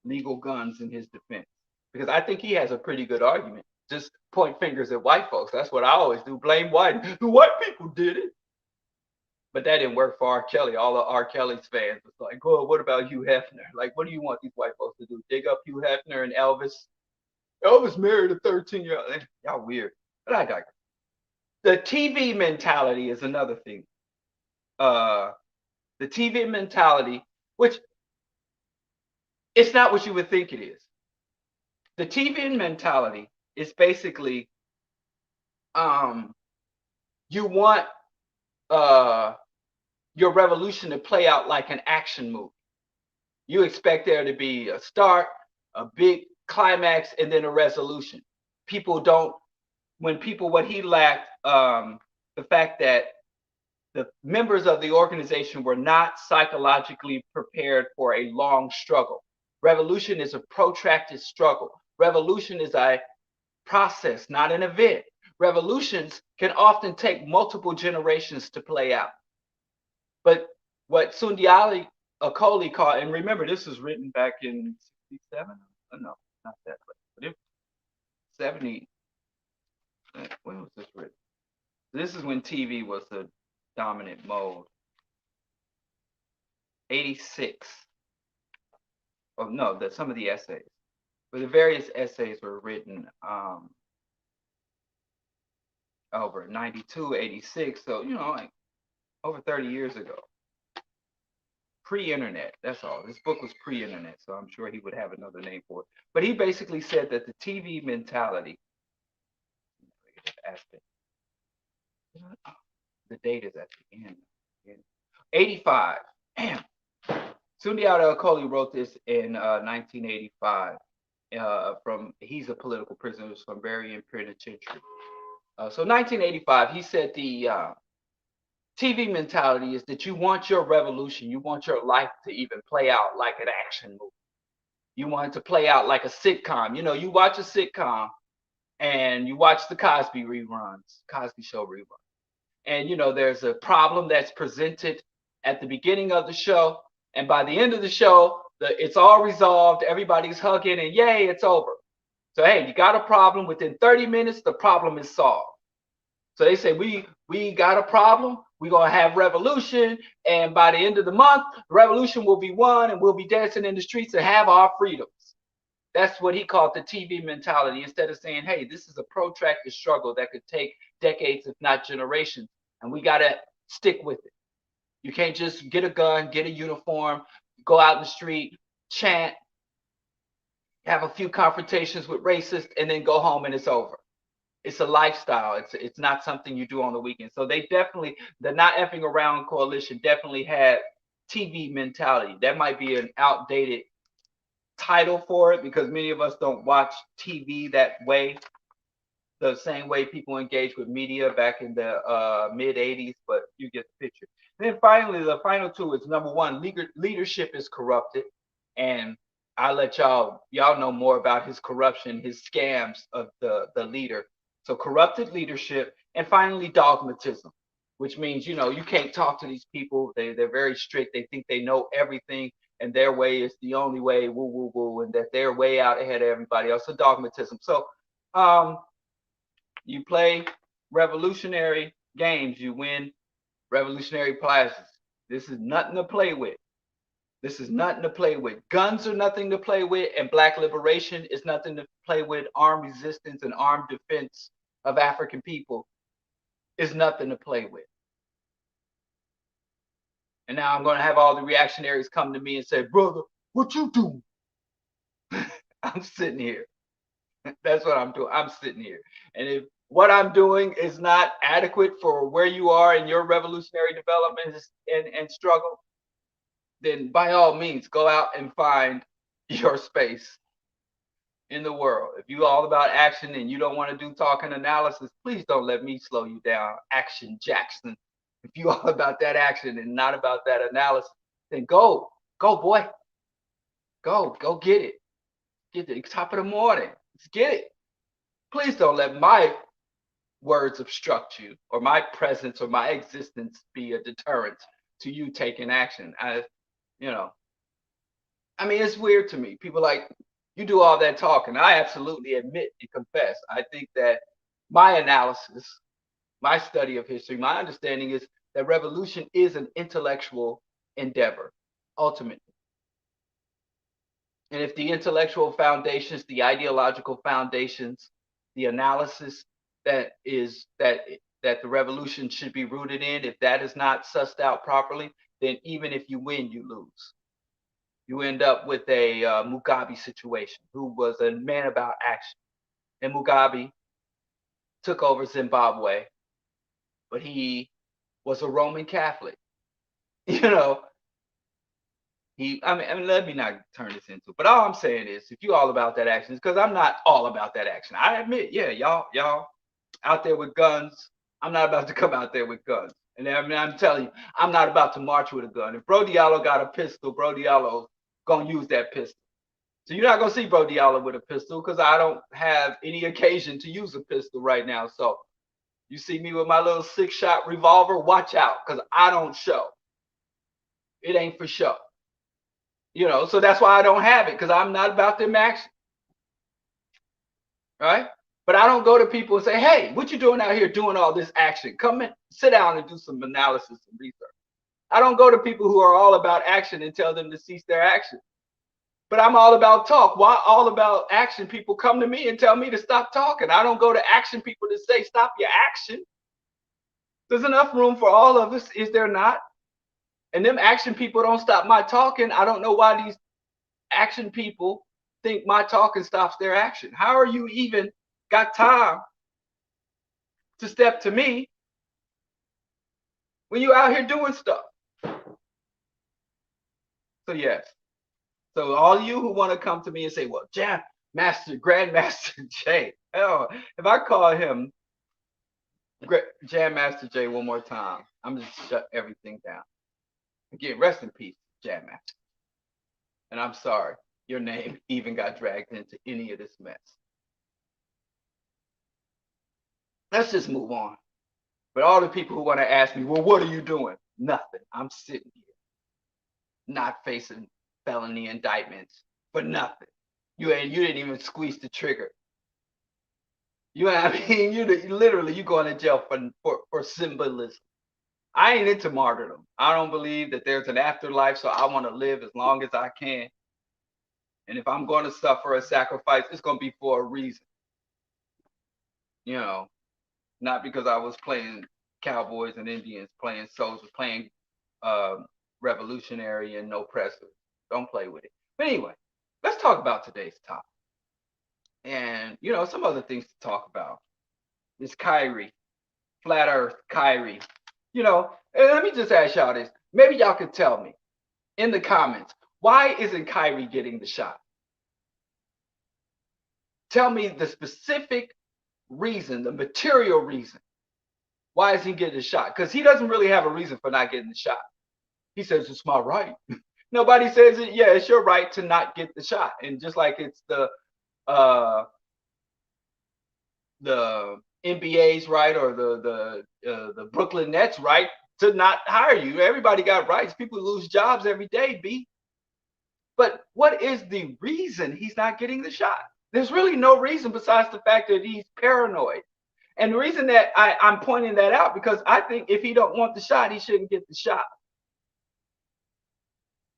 legal guns in his defense. Because I think he has a pretty good argument. Just point fingers at white folks. That's what I always do. Blame white. The white people did it. But that didn't work for R. Kelly. All of R. Kelly's fans was like, "Oh, what about Hugh Hefner? Like, what do you want these white folks to do? Dig up Hugh Hefner and Elvis? Elvis married a 13-year-old. Y'all weird." But I digress. The TV mentality is another thing. The TV mentality, which it's not what you would think it is. The TV mentality is basically, you want your revolution to play out like an action movie. You expect there to be a start, a big climax, and then a resolution. People don't, what he lacked, the fact that the members of the organization were not psychologically prepared for a long struggle. Revolution is a protracted struggle. Revolution is a process, not an event. Revolutions can often take multiple generations to play out. But what Sundiali Acoli called, and remember, this was written back in 67? No, not that, but 70. When was this written? This is when TV was the dominant mode. 86. Oh, no, some of the essays. But the various essays were written over 92, 86. So, like over 30 years ago. Pre-internet, that's all. This book was pre-internet, so I'm sure he would have another name for it. But he basically said that the TV mentality, the date is at the end. 85. Damn. Sundiata Acoli wrote this in 1985. He's a political prisoner from Berrien Penitentiary. So 1985, he said the TV mentality is that you want your revolution, you want your life to even play out like an action movie. You want it to play out like a sitcom. You watch a sitcom and you watch the Cosby Show reruns. And, there's a problem that's presented at the beginning of the show. And by the end of the show, it's all resolved. Everybody's hugging and yay, it's over. So, hey, you got a problem. Within 30 minutes, the problem is solved. So they say, we got a problem. We're going to have revolution. And by the end of the month, the revolution will be won and we'll be dancing in the streets and have our freedoms. That's what he called the TV mentality. Instead of saying, hey, this is a protracted struggle that could take decades, if not generations. And we got to stick with it. You can't just get a gun, get a uniform, go out in the street, chant, have a few confrontations with racists, and then go home and it's over. It's a lifestyle. It's not something you do on the weekend. So they definitely, the Not Effing Around Coalition definitely had TV mentality. That might be an outdated title for it because many of us don't watch TV that way, the same way people engage with media back in the mid 80s, but you get the picture. And then finally, the final two is number one, leadership is corrupted. And I'll let y'all know more about his corruption, his scams of the leader. So corrupted leadership, and finally dogmatism, which means, you can't talk to these people. They're very strict. They think they know everything and their way is the only way, woo, woo, woo, and that they're way out ahead of everybody else. So dogmatism. So you play revolutionary games, you win revolutionary prizes. This is nothing to play with. This is nothing to play with. Guns are nothing to play with, and black liberation is nothing to play with. Armed resistance and armed defense of African people is nothing to play with. And now I'm going to have all the reactionaries come to me and say, brother, what you doing? I'm sitting here. That's what I'm doing. I'm sitting here. And if what I'm doing is not adequate for where you are in your revolutionary development and struggle, then by all means, go out and find your space in the world. If you all about action and you don't want to do talk and analysis, please don't let me slow you down. Action Jackson. If you all about that action and not about that analysis, then go boy. Go get it. Get it. Top of the morning. Let's get it. Please don't let my words obstruct you or my presence or my existence be a deterrent to you taking action. I mean, it's weird to me. People like, you do all that talking. I absolutely admit and confess. I think that my analysis, my study of history, my understanding is that revolution is an intellectual endeavor, ultimately. And if the intellectual foundations, the ideological foundations, the analysis that the revolution should be rooted in, if that is not sussed out properly, then even if you win, you lose. You end up with a Mugabe situation, who was a man about action. And Mugabe took over Zimbabwe, but he was a Roman Catholic. I mean, let me not turn this into, but all I'm saying is, if you all about that action, because I'm not all about that action. I admit, yeah, y'all out there with guns. I'm not about to come out there with guns. And I mean, I'm telling you, I'm not about to march with a gun. If BroDiallo got a pistol, BroDiallo gonna use that pistol. So you're not gonna see BroDiallo with a pistol because I don't have any occasion to use a pistol right now. So you see me with my little 6-shot revolver, watch out, because I don't show. It ain't for show. So that's why I don't have it, because I'm not about them action. Right? But I don't go to people and say, hey, what you doing out here doing all this action? Come in, sit down and do some analysis and research. I don't go to people who are all about action and tell them to cease their action. But I'm all about talk. Why all about action? People come to me and tell me to stop talking. I don't go to action people to say, stop your action. There's enough room for all of us, is there not? And them action people don't stop my talking. I don't know why these action people think my talking stops their action. How are you even got time to step to me when you out here doing stuff? So yes. So all you who want to come to me and say, well, Grandmaster Jay, hell, if I call him Grandmaster Jay one more time, I'm just shut everything down. Again, rest in peace, Jam Master. And I'm sorry your name even got dragged into any of this mess. Let's just move on. But all the people who want to ask me, well, what are you doing? Nothing. I'm sitting here, not facing felony indictments for nothing. You didn't even squeeze the trigger. You know what I mean? You going to jail for symbolism. I ain't into martyrdom. I don't believe that there's an afterlife, so I want to live as long as I can. And if I'm going to suffer a sacrifice, it's going to be for a reason. Not because I was playing cowboys and Indians, playing soldiers, playing revolutionary and oppressor. Don't play with it. But anyway, let's talk about today's topic. And, some other things to talk about. This Kyrie, flat earth Kyrie. And let me just ask y'all this. Maybe y'all could tell me in the comments, why isn't Kyrie getting the shot? Tell me the specific reason, the material reason. Why is he getting the shot? Because he doesn't really have a reason for not getting the shot. He says, it's my right. Nobody says it. Yeah, it's your right to not get the shot. And just like it's the NBA's right, or the Brooklyn Nets right to not hire you. Everybody got rights. People lose jobs every day, B. But what is the reason he's not getting the shot? There's really no reason besides the fact that he's paranoid. And the reason that I'm pointing that out, because I think if he don't want the shot, he shouldn't get the shot.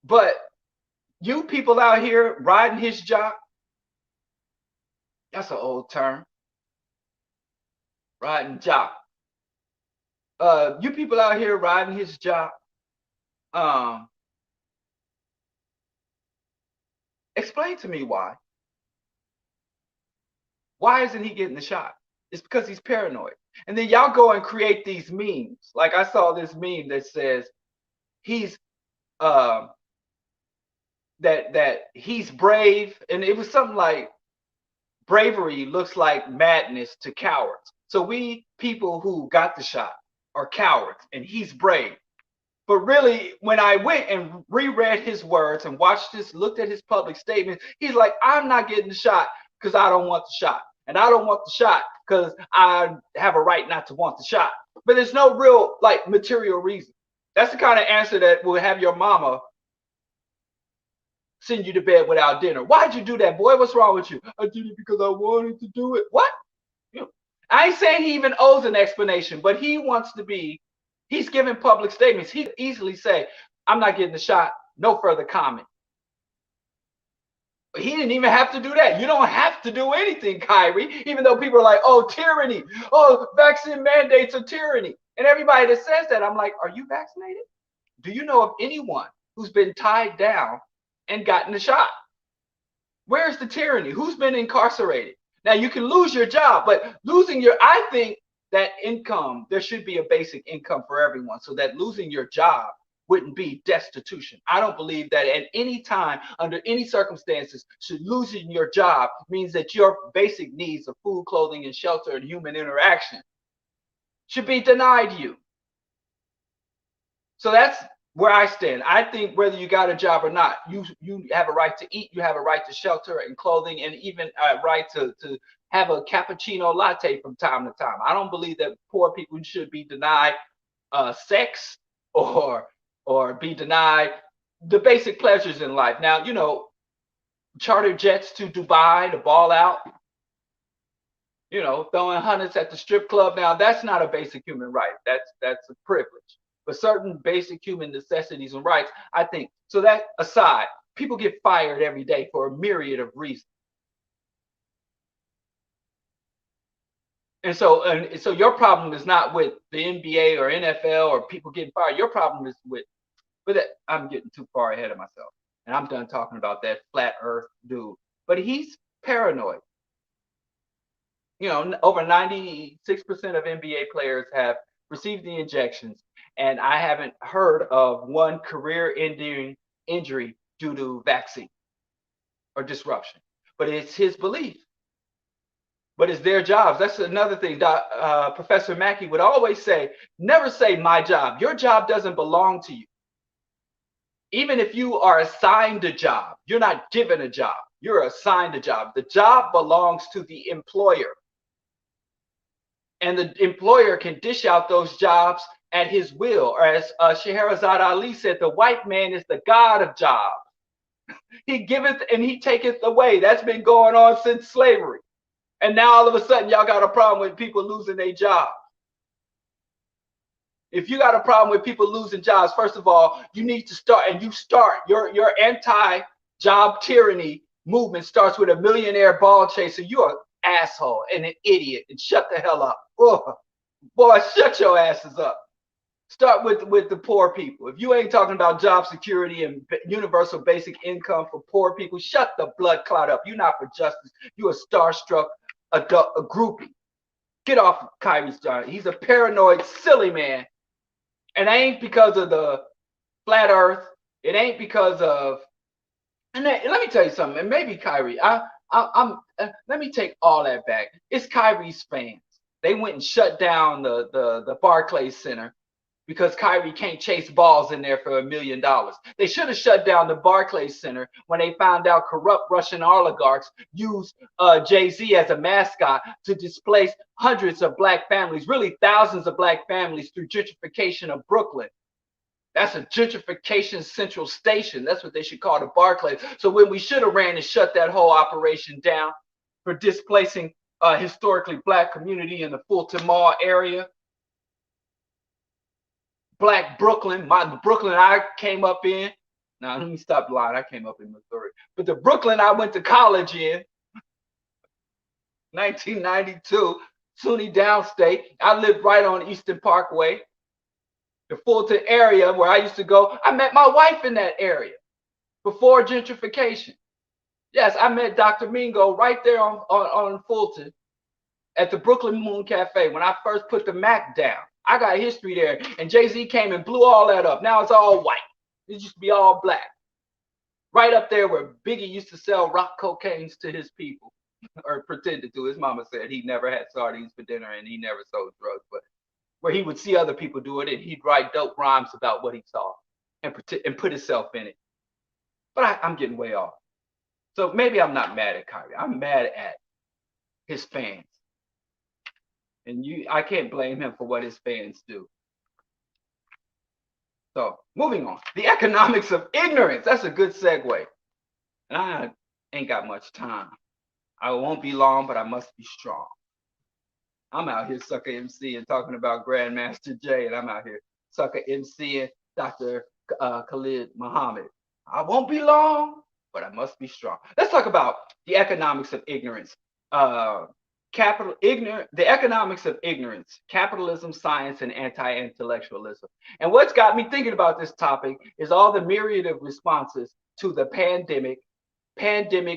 But you people out here riding his jock, that's an old term, riding jock. You people out here riding his jock, um, explain to me why. Why isn't he getting the shot? It's because he's paranoid. And then y'all go and create these memes. Like I saw this meme that says he's um that he's brave, and it was something like bravery looks like madness to cowards. So we people who got the shot are cowards, and he's brave. But really, when I went and reread his words and watched this, looked at his public statement, he's like, I'm not getting the shot because I don't want the shot. And I don't want the shot because I have a right not to want the shot. But there's no real like material reason. That's the kind of answer that will have your mama send you to bed without dinner. Why'd you do that, boy? What's wrong with you? I did it because I wanted to do it. What? You know, I ain't saying he even owes an explanation, but he wants to be, he's giving public statements. He could easily say, I'm not getting the shot, no further comment. But he didn't even have to do that. You don't have to do anything, Kyrie, even though people are like, oh, tyranny. Oh, vaccine mandates are tyranny. And everybody that says that, I'm like, are you vaccinated? Do you know of anyone who's been tied down and gotten the shot? Where's the tyranny? Who's been incarcerated? Now you can lose your job, but losing your, I think that income, there should be a basic income for everyone so that losing your job wouldn't be destitution. I don't believe that at any time, under any circumstances, should losing your job means that your basic needs of food, clothing, and shelter and human interaction should be denied you. So that's where I stand. I think whether you got a job or not, you have a right to eat, you have a right to shelter and clothing, and even a right to have a cappuccino latte from time to time. I don't believe that poor people should be denied sex or be denied the basic pleasures in life. Now, you know, charter jets to Dubai to ball out, you know, throwing hundreds at the strip club. Now, that's not a basic human right. That's a privilege. But certain basic human necessities and rights, I think. So that aside, people get fired every day for a myriad of reasons. And so your problem is not with the NBA or NFL or people getting fired. Your problem is with that. I'm getting too far ahead of myself. And I'm done talking about that flat earth dude. But he's paranoid. You know, over 96% of NBA players have received the injections, and I haven't heard of one career-ending injury due to vaccine or disruption. But it's his belief. But it's their jobs. That's another thing. Professor Mackey would always say, never say my job. Your job doesn't belong to you. Even if you are assigned a job, you're not given a job. You're assigned a job. The job belongs to the employer. And the employer can dish out those jobs at his will. Or as Scheherazade Ali said, the white man is the god of jobs. He giveth and he taketh away. That's been going on since slavery. And now all of a sudden, y'all got a problem with people losing their jobs. If you got a problem with people losing jobs, first of all, you need to start, and you start your anti-job tyranny movement starts with a millionaire ball chaser. You're an asshole and an idiot, and shut the hell up. Oh, boy, shut your asses up. Start with the poor people. If you ain't talking about job security and universal basic income for poor people, shut the blood clot up. You're not for justice. You're a starstruck adult, a groupie. Get off of Kyrie's job. He's a paranoid, silly man. And it ain't because of the flat earth. It ain't because of, and let me tell you something, and maybe Kyrie, let me take all that back. It's Kyrie's fans. They went and shut down the Barclays Center because Kyrie can't chase balls in there for $1 million. They should have shut down the Barclays Center when they found out corrupt Russian oligarchs used Jay-Z as a mascot to displace hundreds of black families, really thousands of black families through gentrification of Brooklyn. That's a gentrification central station. That's what they should call the Barclays. So when we should have ran and shut that whole operation down for displacing a historically black community in the Fulton Mall area, Black Brooklyn, the Brooklyn I came up in, Now, let me stop lying. I came up in Missouri. But the Brooklyn I went to college in, 1992, SUNY Downstate. I lived right on Eastern Parkway, the Fulton area where I used to go. I met my wife in that area before gentrification. Yes, I met Dr. Mingo right there on Fulton at the Brooklyn Moon Cafe when I first put the Mac down. I got history there. And Jay-Z came and blew all that up. Now it's all white. It used to be all black. Right up there where Biggie used to sell rock cocaines to his people, or pretended to. His mama said he never had sardines for dinner and he never sold drugs, but where he would see other people do it and he'd write dope rhymes about what he saw and put himself in it. But I'm getting way off. So maybe I'm not mad at Kyrie. I'm mad at his fans. And I can't blame him for what his fans do. So moving on. The economics of ignorance. That's a good segue. And I ain't got much time. I won't be long, but I must be strong. I'm out here sucker MC and talking about Grandmaster Jay, and I'm out here sucker MC and Dr. Khalid Muhammad. I won't be long, but I must be strong. Let's talk about the economics of ignorance. The economics of ignorance, capitalism, science, and anti-intellectualism. And what's got me thinking about this topic is all the myriad of responses to the pandemic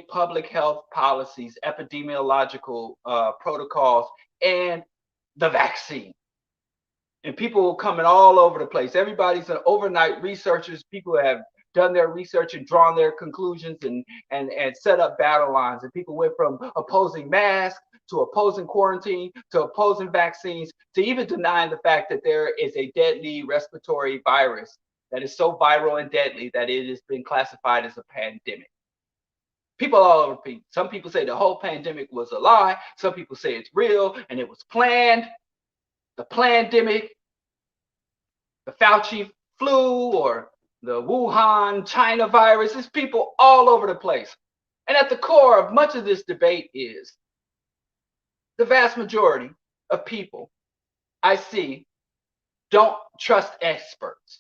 public health policies, epidemiological protocols, and the vaccine. And people coming all over the place. Everybody's an overnight researchers. People have done their research and drawn their conclusions and set up battle lines. And people went from opposing masks to opposing quarantine to opposing vaccines to even denying the fact that there is a deadly respiratory virus that is so viral and deadly that it has been classified as a pandemic. People all over. Some people say the whole pandemic was a lie. Some people say it's real and it was planned. The plandemic, the Fauci flu, or the Wuhan China virus. There's people all over the place. And at the core of much of this debate is the vast majority of people I see don't trust experts.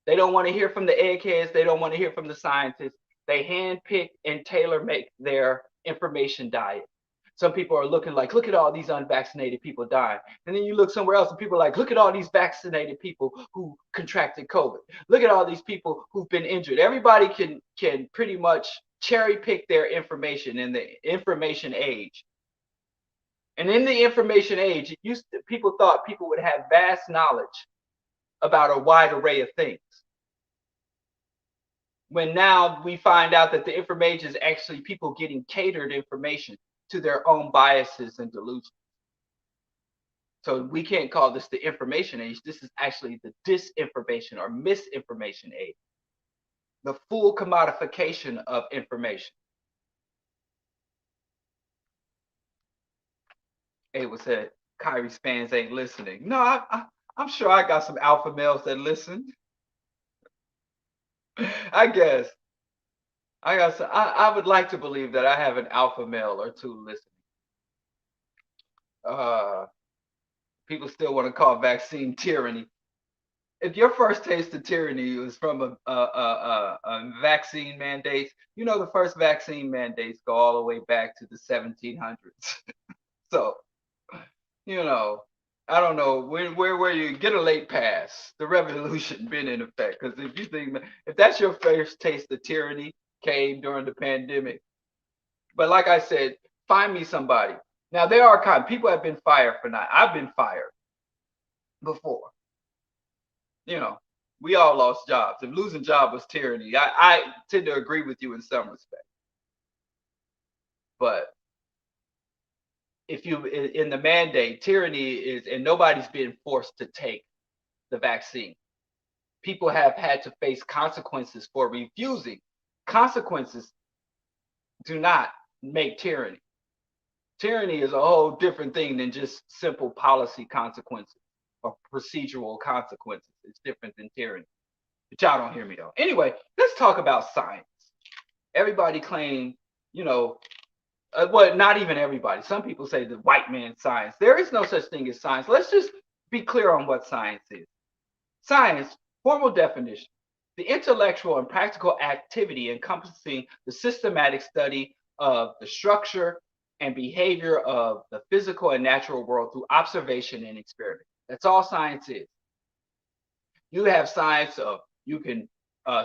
They don't want to hear from the eggheads. They don't want to hear from the scientists. They handpick and tailor make their information diet. Some people are looking like, look at all these unvaccinated people dying. And then you look somewhere else and people are like, look at all these vaccinated people who contracted COVID. Look at all these people who've been injured. Everybody can pretty much cherry pick their information in the information age. And in the information age, people thought people would have vast knowledge about a wide array of things. When now we find out that the information is actually people getting catered information to their own biases and delusions. So we can't call this the information age. This is actually the disinformation or misinformation age. The full commodification of information. Abel said, Kyrie's fans ain't listening. No, I'm sure I got some alpha males that listen. I guess. I would like to believe that I have an alpha male or two listening. People still want to call vaccine tyranny. If your first taste of tyranny was from a vaccine mandate, you know the first vaccine mandates go all the way back to the 1700s. So, you know, I don't know where you get a late pass. The revolution been in effect, because if you think if that's your first taste of tyranny came during the pandemic, but like I said, find me somebody. Now there are people have been fired for not. I've been fired before. You know, we all lost jobs. If losing job was tyranny, I tend to agree with you in some respect. But if you in the mandate, tyranny is, and nobody's being forced to take the vaccine. People have had to face consequences for refusing. Consequences do not make tyranny. Tyranny is a whole different thing than just simple policy consequences or procedural consequences. It's different than tyranny. But y'all don't hear me though. Anyway, let's talk about science. Everybody claim, you know, well, not even everybody. Some people say the white man science. There is no such thing as science. Let's just be clear on what science is. Science, formal definition, the intellectual and practical activity encompassing the systematic study of the structure and behavior of the physical and natural world through observation and experiment. That's all science is. You have science of, you can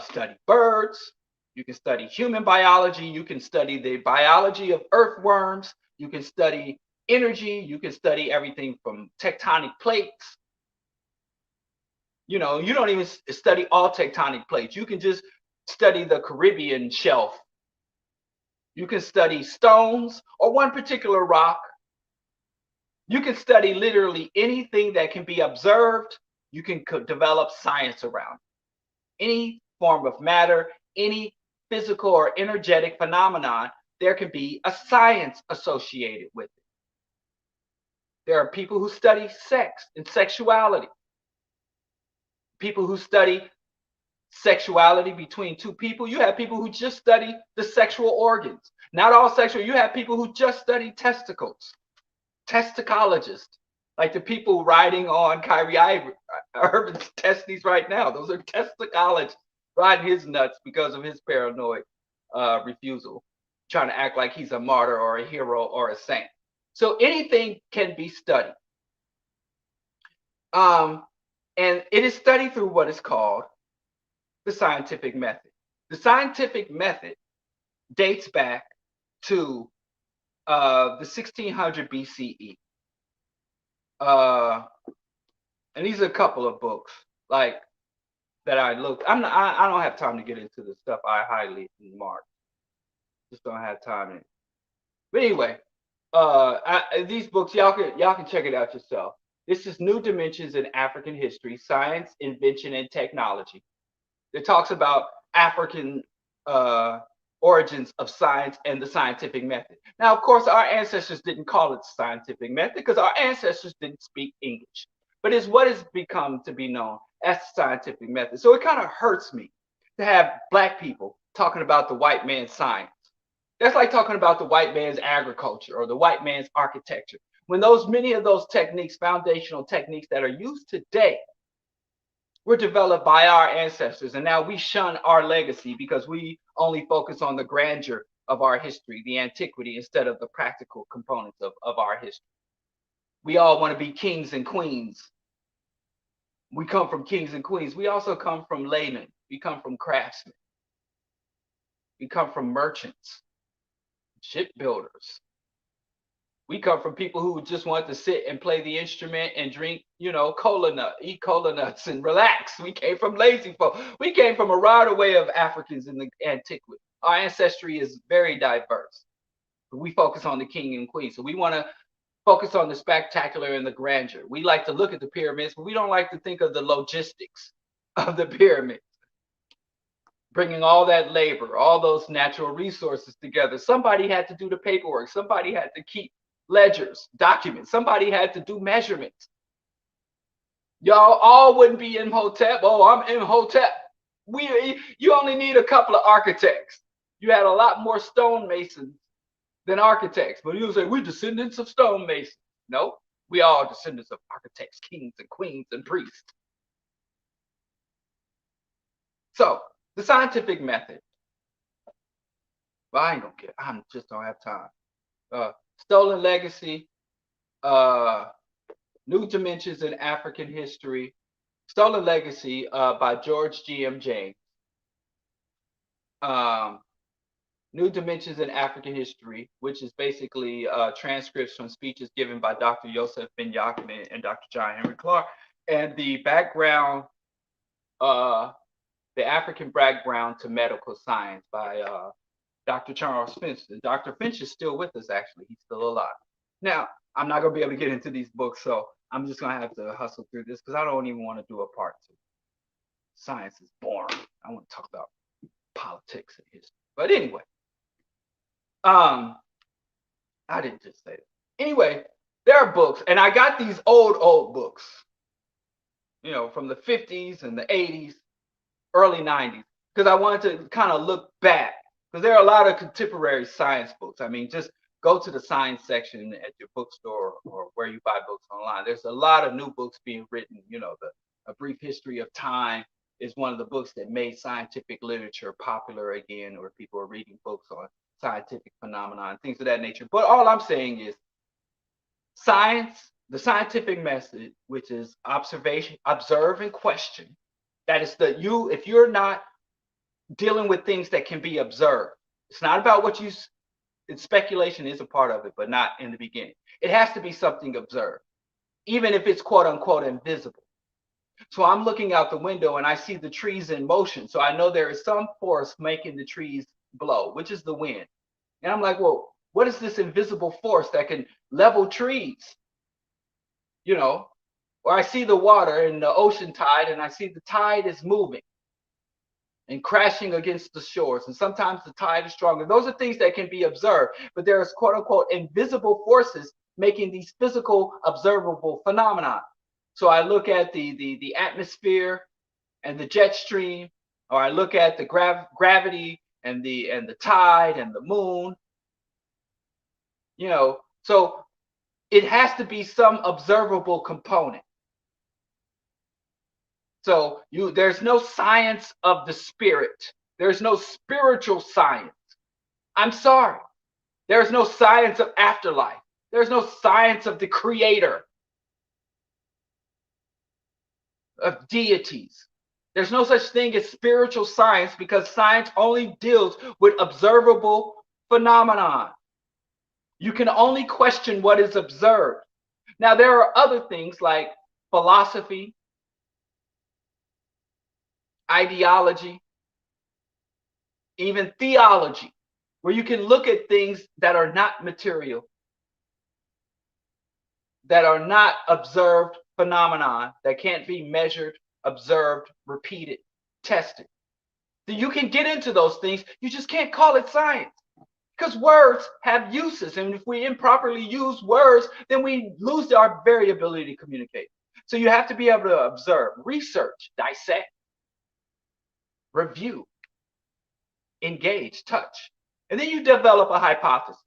study birds, you can study human biology, you can study the biology of earthworms, you can study energy, you can study everything from tectonic plates. You know, you don't even study all tectonic plates. You can just study the Caribbean shelf. You can study stones or one particular rock. You can study literally anything that can be observed. You can develop science around any form of matter, any physical or energetic phenomenon. There can be a science associated with it. There are people who study sex and sexuality, people who study sexuality between two people. You have people who just study the sexual organs. Not all sexual. You have people who just study testicles, testicologists, like the people riding on Kyrie Irving's testes right now. Those are testicologists riding his nuts because of his paranoid refusal, trying to act like he's a martyr or a hero or a saint. So anything can be studied. And it is studied through what is called the scientific method. The scientific method dates back to the 1600 BCE. And these are a couple of books like that I looked. I don't have time to get into the stuff I highly marked. Just don't have time. But anyway, these books y'all can check it out yourself. This is New Dimensions in African History, Science, Invention, and Technology. It talks about African origins of science and the scientific method. Now, of course, our ancestors didn't call it the scientific method because our ancestors didn't speak English, but it's what has become to be known as the scientific method. So it kind of hurts me to have Black people talking about the white man's science. That's like talking about the white man's agriculture or the white man's architecture, when many of those techniques, foundational techniques that are used today, were developed by our ancestors, and now we shun our legacy because we only focus on the grandeur of our history, the antiquity, instead of the practical components of our history. We all want to be kings and queens. We come from kings and queens. We also come from laymen. We come from craftsmen. We come from merchants, shipbuilders. We come from people who just want to sit and play the instrument and drink, eat cola nuts and relax. We came from lazy folk. We came from a wide array of Africans in the antiquity. Our ancestry is very diverse. We focus on the king and queen. So we want to focus on the spectacular and the grandeur. We like to look at the pyramids, but we don't like to think of the logistics of the pyramids. Bringing all that labor, all those natural resources together. Somebody had to do the paperwork. Somebody had to keep ledgers, documents. Somebody had to do measurements. Y'all all wouldn't be Imhotep. Oh, I'm Imhotep. You only need a couple of architects. You had a lot more stonemasons than architects. But you'll say, we're descendants of stonemasons. No, we are descendants of architects, kings and queens and priests. So, the scientific method. Well, I just don't have time. Stolen Legacy, New Dimensions in African History, Stolen Legacy by George G.M. James. New Dimensions in African History, which is basically transcripts from speeches given by Dr. Joseph Ben Yakin and Dr. John Henry Clark, and the background, the African background to medical science by Dr. Charles Finch. Dr. Finch is still with us, actually. He's still alive. Now, I'm not going to be able to get into these books, so I'm just going to have to hustle through this because I don't even want to do a part two. Science is boring. I want to talk about politics and history. But anyway, I didn't just say that. Anyway, there are books, and I got these old books, from the 50s and the 80s, early 90s, because I wanted to kind of look back, because there are a lot of contemporary science books. I mean, just go to the science section at your bookstore or where you buy books online. There's a lot of new books being written, A Brief History of Time, is one of the books that made scientific literature popular again, or people are reading books on scientific phenomena and things of that nature. But all I'm saying is science, the scientific method, which is observation, observe and question. That is if you're not dealing with things that can be observed, it's not about what you, speculation is a part of it, but not in the beginning. It has to be something observed, even if it's quote unquote invisible. So I'm looking out the window and I see the trees in motion. So I know there is some force making the trees blow, which is the wind. And I'm like, well, what is this invisible force that can level trees? You know, or I see the water in the ocean tide and I see the tide is moving and crashing against the shores. And sometimes the tide is stronger. Those are things that can be observed, but there's quote unquote invisible forces making these physical observable phenomena. So I look at the atmosphere and the jet stream, or I look at the gravity and the tide and the moon. You know, so it has to be some observable component. So there's no science of the spirit. There's no spiritual science. I'm sorry. There's no science of afterlife. There's no science of the creator, of deities. There's no such thing as spiritual science, because science only deals with observable phenomenon. You can only question what is observed. Now, there are other things like philosophy, ideology, even theology, where you can look at things that are not material, that are not observed phenomenon, that can't be measured, observed, repeated, tested. So you can get into those things. You just can't call it science, because words have uses. And if we improperly use words, then we lose our very ability to communicate. So you have to be able to observe, research, dissect, review, engage, touch. And then you develop a hypothesis.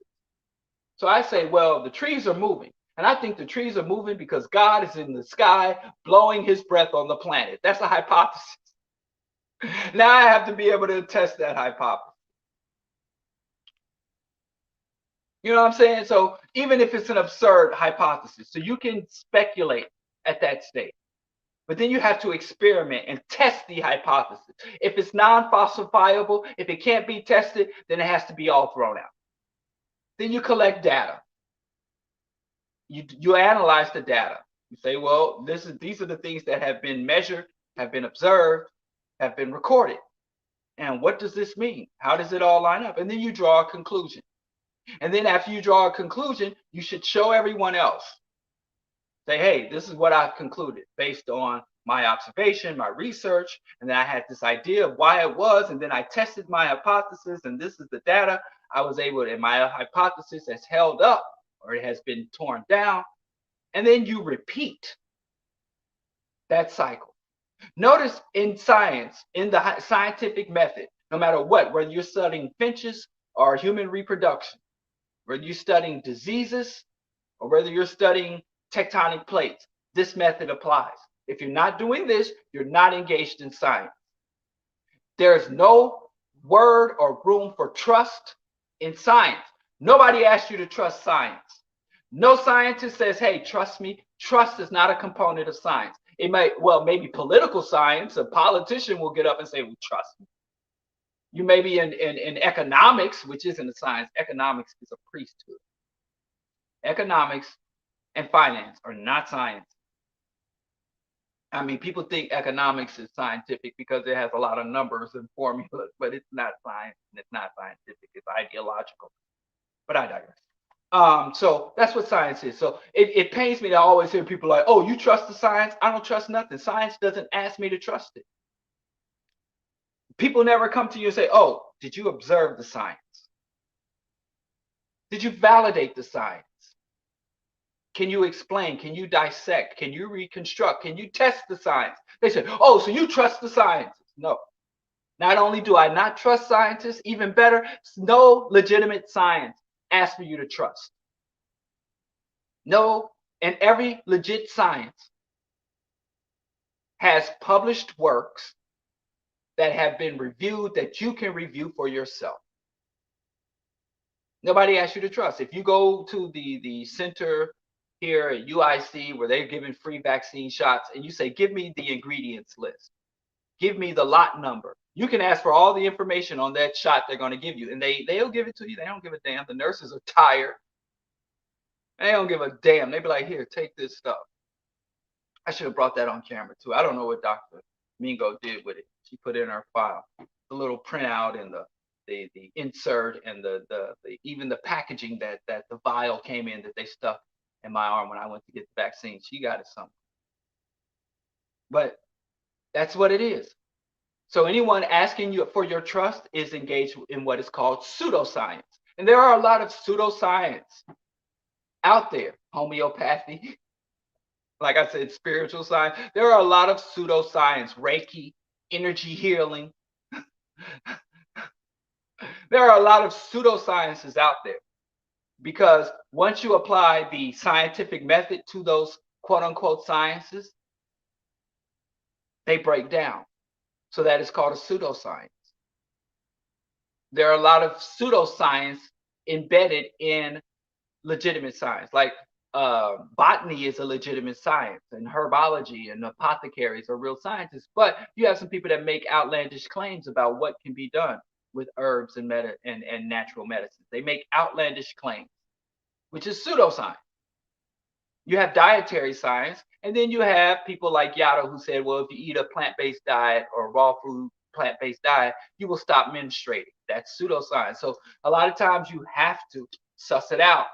So I say, well, the trees are moving. And I think the trees are moving because God is in the sky blowing his breath on the planet. That's a hypothesis. Now I have to be able to test that hypothesis. You know what I'm saying? So even if it's an absurd hypothesis, so you can speculate at that stage. But then you have to experiment and test the hypothesis. If it's non-falsifiable, if it can't be tested, then it has to be all thrown out. Then you collect data. You analyze the data. You say, well, these are the things that have been measured, have been observed, have been recorded. And what does this mean? How does it all line up? And then you draw a conclusion. And then after you draw a conclusion, you should show everyone else. Say, hey, this is what I've concluded based on my observation, my research, and then I had this idea of why it was, and then I tested my hypothesis, and this is the data I was able to, and my hypothesis has held up, or it has been torn down. And then you repeat that cycle. Notice in science, in the scientific method, no matter what, whether you're studying finches or human reproduction, whether you're studying diseases or whether you're studying tectonic plates, this method applies. If you're not doing this, you're not engaged in science. There's no word or room for trust in science. Nobody asked you to trust science. No scientist says, hey, trust me. Trust is not a component of science. It might, well, maybe political science, a politician will get up and say, well, trust me. You may be in economics, which isn't a science. Economics is a priesthood. Economics and finance are not science. I mean, people think economics is scientific because it has a lot of numbers and formulas, but it's not science and it's not scientific. It's ideological. But I digress. So that's what science is. So it pains me to always hear people like, oh, you trust the science? I don't trust nothing. Science doesn't ask me to trust it. People never come to you and say, oh, did you observe the science? Did you validate the science? Can you explain? Can you dissect? Can you reconstruct? Can you test the science? They say, oh, so you trust the scientists. No. Not only do I not trust scientists, even better, no legitimate science asks for you to trust. No, and every legit science has published works that have been reviewed that you can review for yourself. Nobody asks you to trust. If you go to the center here at UIC where they're giving free vaccine shots and you say, give me the ingredients list, give me the lot number. You can ask for all the information on that shot they're going to give you, and they'll give it to you. They don't give a damn. The nurses are tired. They don't give a damn. They be like, here, take this stuff. I should have brought that on camera too. I don't know what Dr. Mingo did with it. She put it in her file. The little printout and the insert and the even the packaging that the vial came in that they stuck in my arm when I went to get the vaccine. She got it somewhere. But that's what it is. So anyone asking you for your trust is engaged in what is called pseudoscience. And there are a lot of pseudoscience out there. Homeopathy, like I said, spiritual science. There are a lot of pseudoscience, Reiki, energy healing. There are a lot of pseudosciences out there because once you apply the scientific method to those quote unquote sciences, they break down. So that is called a pseudoscience. There are a lot of pseudoscience embedded in legitimate science, like botany is a legitimate science, and herbology and apothecaries are real scientists. But you have some people that make outlandish claims about what can be done with herbs and natural medicines. They make outlandish claims, which is pseudoscience. You have dietary science, and then you have people like Diallo who said, well, if you eat a plant-based diet or raw food plant-based diet, you will stop menstruating. That's pseudoscience. So a lot of times you have to suss it out,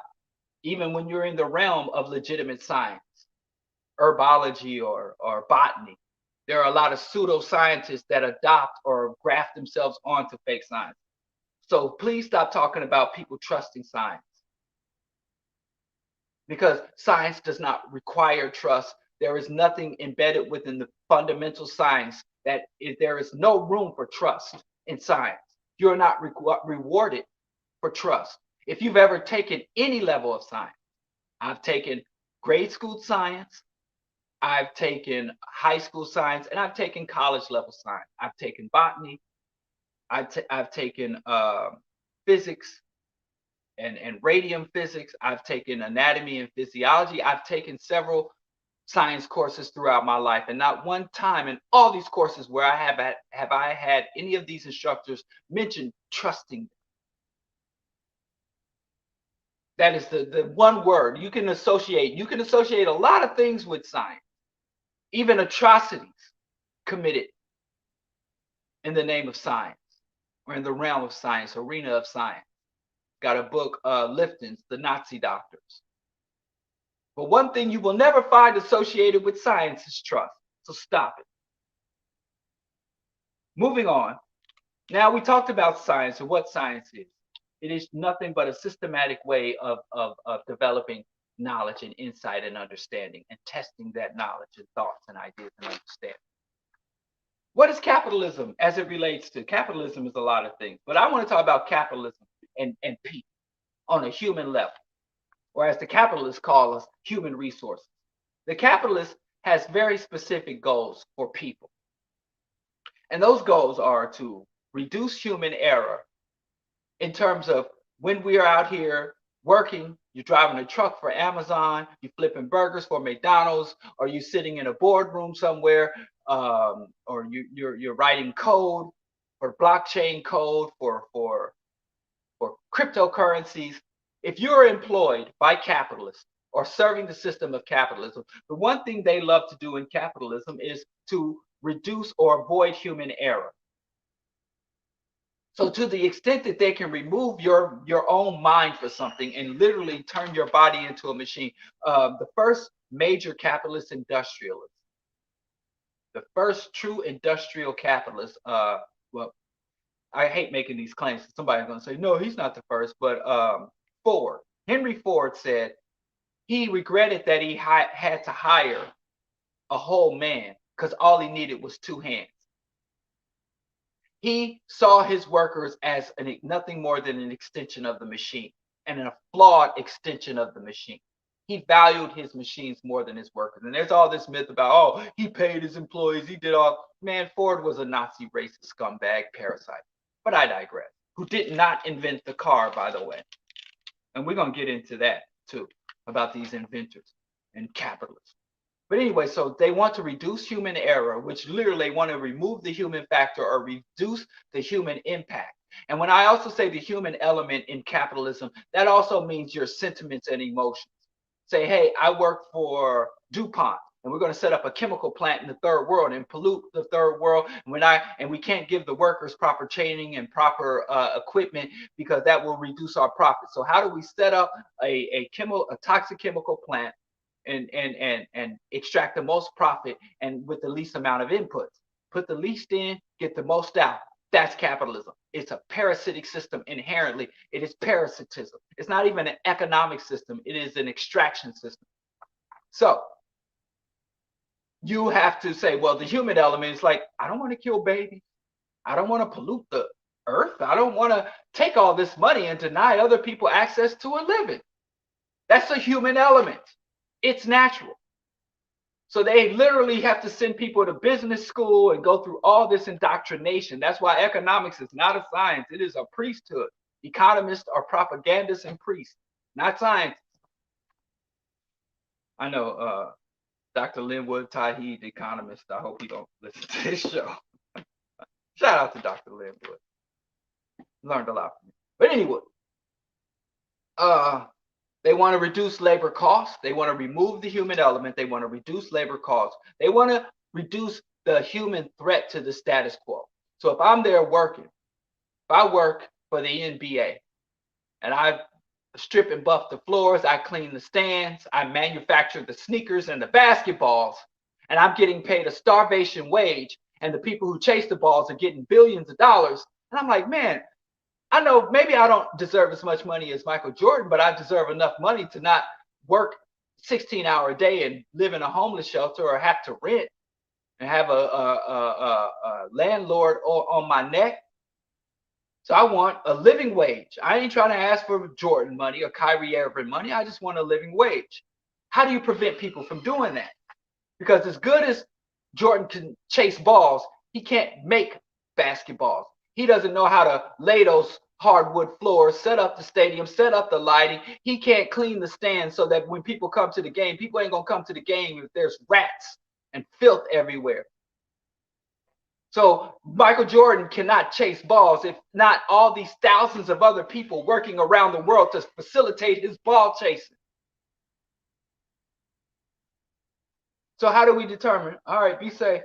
even when you're in the realm of legitimate science, herbology or botany. There are a lot of pseudoscientists that adopt or graft themselves onto fake science. So please stop talking about people trusting science, because science does not require trust. There is nothing embedded within the fundamental science that there is no room for trust in science. You're not rewarded for trust. If you've ever taken any level of science, I've taken grade school science, I've taken high school science, and I've taken college level science. I've taken botany, I've taken physics and radium physics. I've taken anatomy and physiology. I've taken several science courses throughout my life, and not one time in all these courses where I have I had any of these instructors mention trusting them. That is the one word you can associate. You can associate a lot of things with science, even atrocities committed in the name of science or in the realm of science, arena of science. Got a book, Lifton's, The Nazi Doctors. But one thing you will never find associated with science is trust. So stop it. Moving on. Now we talked about science and what science is. It is nothing but a systematic way of developing knowledge and insight and understanding and testing that knowledge and thoughts and ideas and understanding. What is capitalism as it relates to? Capitalism is a lot of things, but I want to talk about capitalism and people on a human level, or as the capitalists call us, human resources. The capitalist has very specific goals for people. And those goals are to reduce human error in terms of when we are out here working, you're driving a truck for Amazon, you're flipping burgers for McDonald's, or you're sitting in a boardroom somewhere, or you're writing code for blockchain code for cryptocurrencies. If you're employed by capitalists or serving the system of capitalism, the one thing they love to do in capitalism is to reduce or avoid human error. So to the extent that they can remove your own mind for something and literally turn your body into a machine, the first major capitalist industrialist, the first true industrial capitalist, well, I hate making these claims. Somebody's going to say, no, he's not the first, but Ford. Henry Ford said he regretted that he had to hire a whole man because all he needed was two hands. He saw his workers as nothing more than an extension of the machine, and a flawed extension of the machine. He valued his machines more than his workers. And there's all this myth about, oh, he paid his employees, he did all. Man, Ford was a Nazi racist scumbag parasite. But I digress. Who did not invent the car, by the way. And we're going to get into that too, about these inventors and capitalists. But anyway, so they want to reduce human error, which literally want to remove the human factor or reduce the human impact. And when I also say the human element in capitalism, that also means your sentiments and emotions. Say, hey, I work for DuPont, and we're going to set up a chemical plant in the third world and pollute the third world. And we can't give the workers proper training and proper equipment because that will reduce our profits. So how do we set up a toxic chemical plant and extract the most profit and with the least amount of inputs? Put the least in, get the most out. That's capitalism. It's a parasitic system inherently. It is parasitism. It's not even an economic system. It is an extraction system. So you have to say, well, the human element is like, I don't want to kill babies. I don't want to pollute the earth. I don't want to take all this money and deny other people access to a living. That's a human element. It's natural. So they literally have to send people to business school and go through all this indoctrination. That's why economics is not a science. It is a priesthood. Economists are propagandists and priests, not scientists. I know Dr. Linwood Taiheed, the economist. I hope he don't listen to this show. Shout out to Dr. Linwood. Learned a lot from him. But anyway, they want to reduce labor costs. They want to remove the human element. They want to reduce labor costs. They want to reduce the human threat to the status quo. So if I'm there working, if I work for the NBA and I strip and buff the floors, I clean the stands, I manufacture the sneakers and the basketballs, and I'm getting paid a starvation wage, and the people who chase the balls are getting billions of dollars, and I'm like, man, I know maybe I don't deserve as much money as Michael Jordan, but I deserve enough money to not work 16-hour a day and live in a homeless shelter or have to rent and have a landlord on my neck. So I want a living wage. I ain't trying to ask for Jordan money or Kyrie Irving money. I just want a living wage. How do you prevent people from doing that? Because as good as Jordan can chase balls, he can't make basketballs. He doesn't know how to lay those hardwood floors, set up the stadium, set up the lighting. He can't clean the stands so that when people come to the game, people ain't going to come to the game if there's rats and filth everywhere. So Michael Jordan cannot chase balls if not all these thousands of other people working around the world to facilitate his ball chasing. So how do we determine? All right, be safe.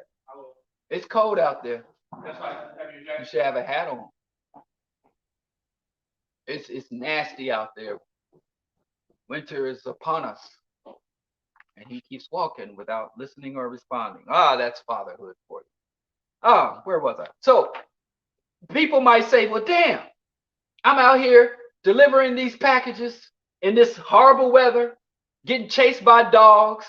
It's cold out there. That's right. You should have a hat on. It's nasty out there. Winter is upon us. And he keeps walking without listening or responding. Ah, that's fatherhood for you. Ah, where was I? So people might say, well, damn, I'm out here delivering these packages in this horrible weather, getting chased by dogs,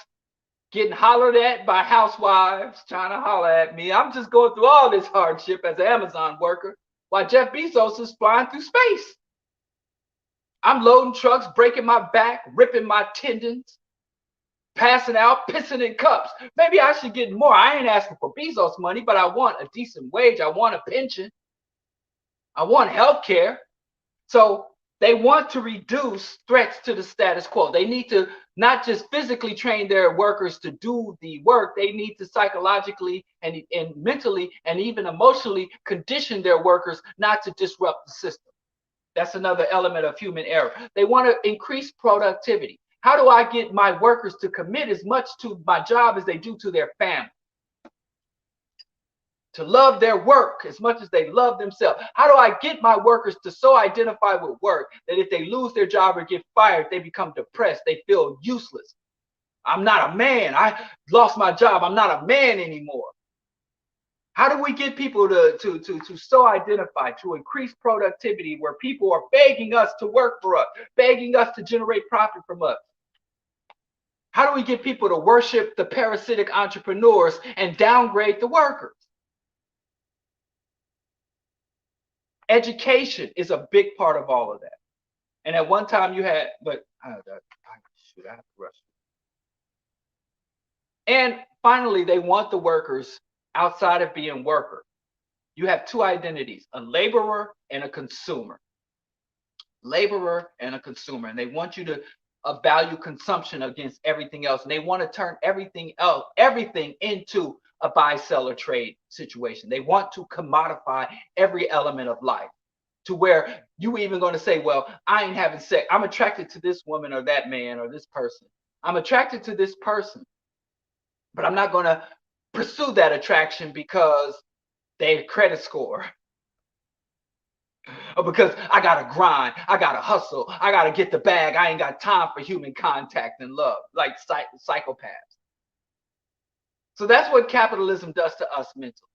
getting hollered at by housewives trying to holler at me. I'm just going through all this hardship as an Amazon worker while Jeff Bezos is flying through space. I'm loading trucks, breaking my back, ripping my tendons, passing out, pissing in cups. Maybe I should get more. I ain't asking for Bezos money, but I want a decent wage. I want a pension. I want health care. So they want to reduce threats to the status quo. They need to not just physically train their workers to do the work. They need to psychologically and mentally and even emotionally condition their workers not to disrupt the system. That's another element of human error. They want to increase productivity. How do I get my workers to commit as much to my job as they do to their family? To love their work as much as they love themselves. How do I get my workers to so identify with work that if they lose their job or get fired, they become depressed, they feel useless? I'm not a man. I lost my job. I'm not a man anymore. How do we get people to so identify, to increase productivity where people are begging us to work for us, begging us to generate profit from us? How do we get people to worship the parasitic entrepreneurs and downgrade the workers? Education is a big part of all of that. And at one time you had, but shoot, I have to rush. And finally, they want the workers outside of being worker. You have two identities, a laborer and a consumer. Laborer and a consumer. And they want you to value consumption against everything else. And they want to turn everything into a buy-seller trade situation. They want to commodify every element of life to where you even going to say, well, I ain't having sex. I'm attracted to this woman or that man or this person. I'm attracted to this person, but I'm not going to pursue that attraction because they have credit score. Or because I gotta grind, I gotta hustle, I gotta get the bag. I ain't got time for human contact and love, like psychopaths. So that's what capitalism does to us mentally.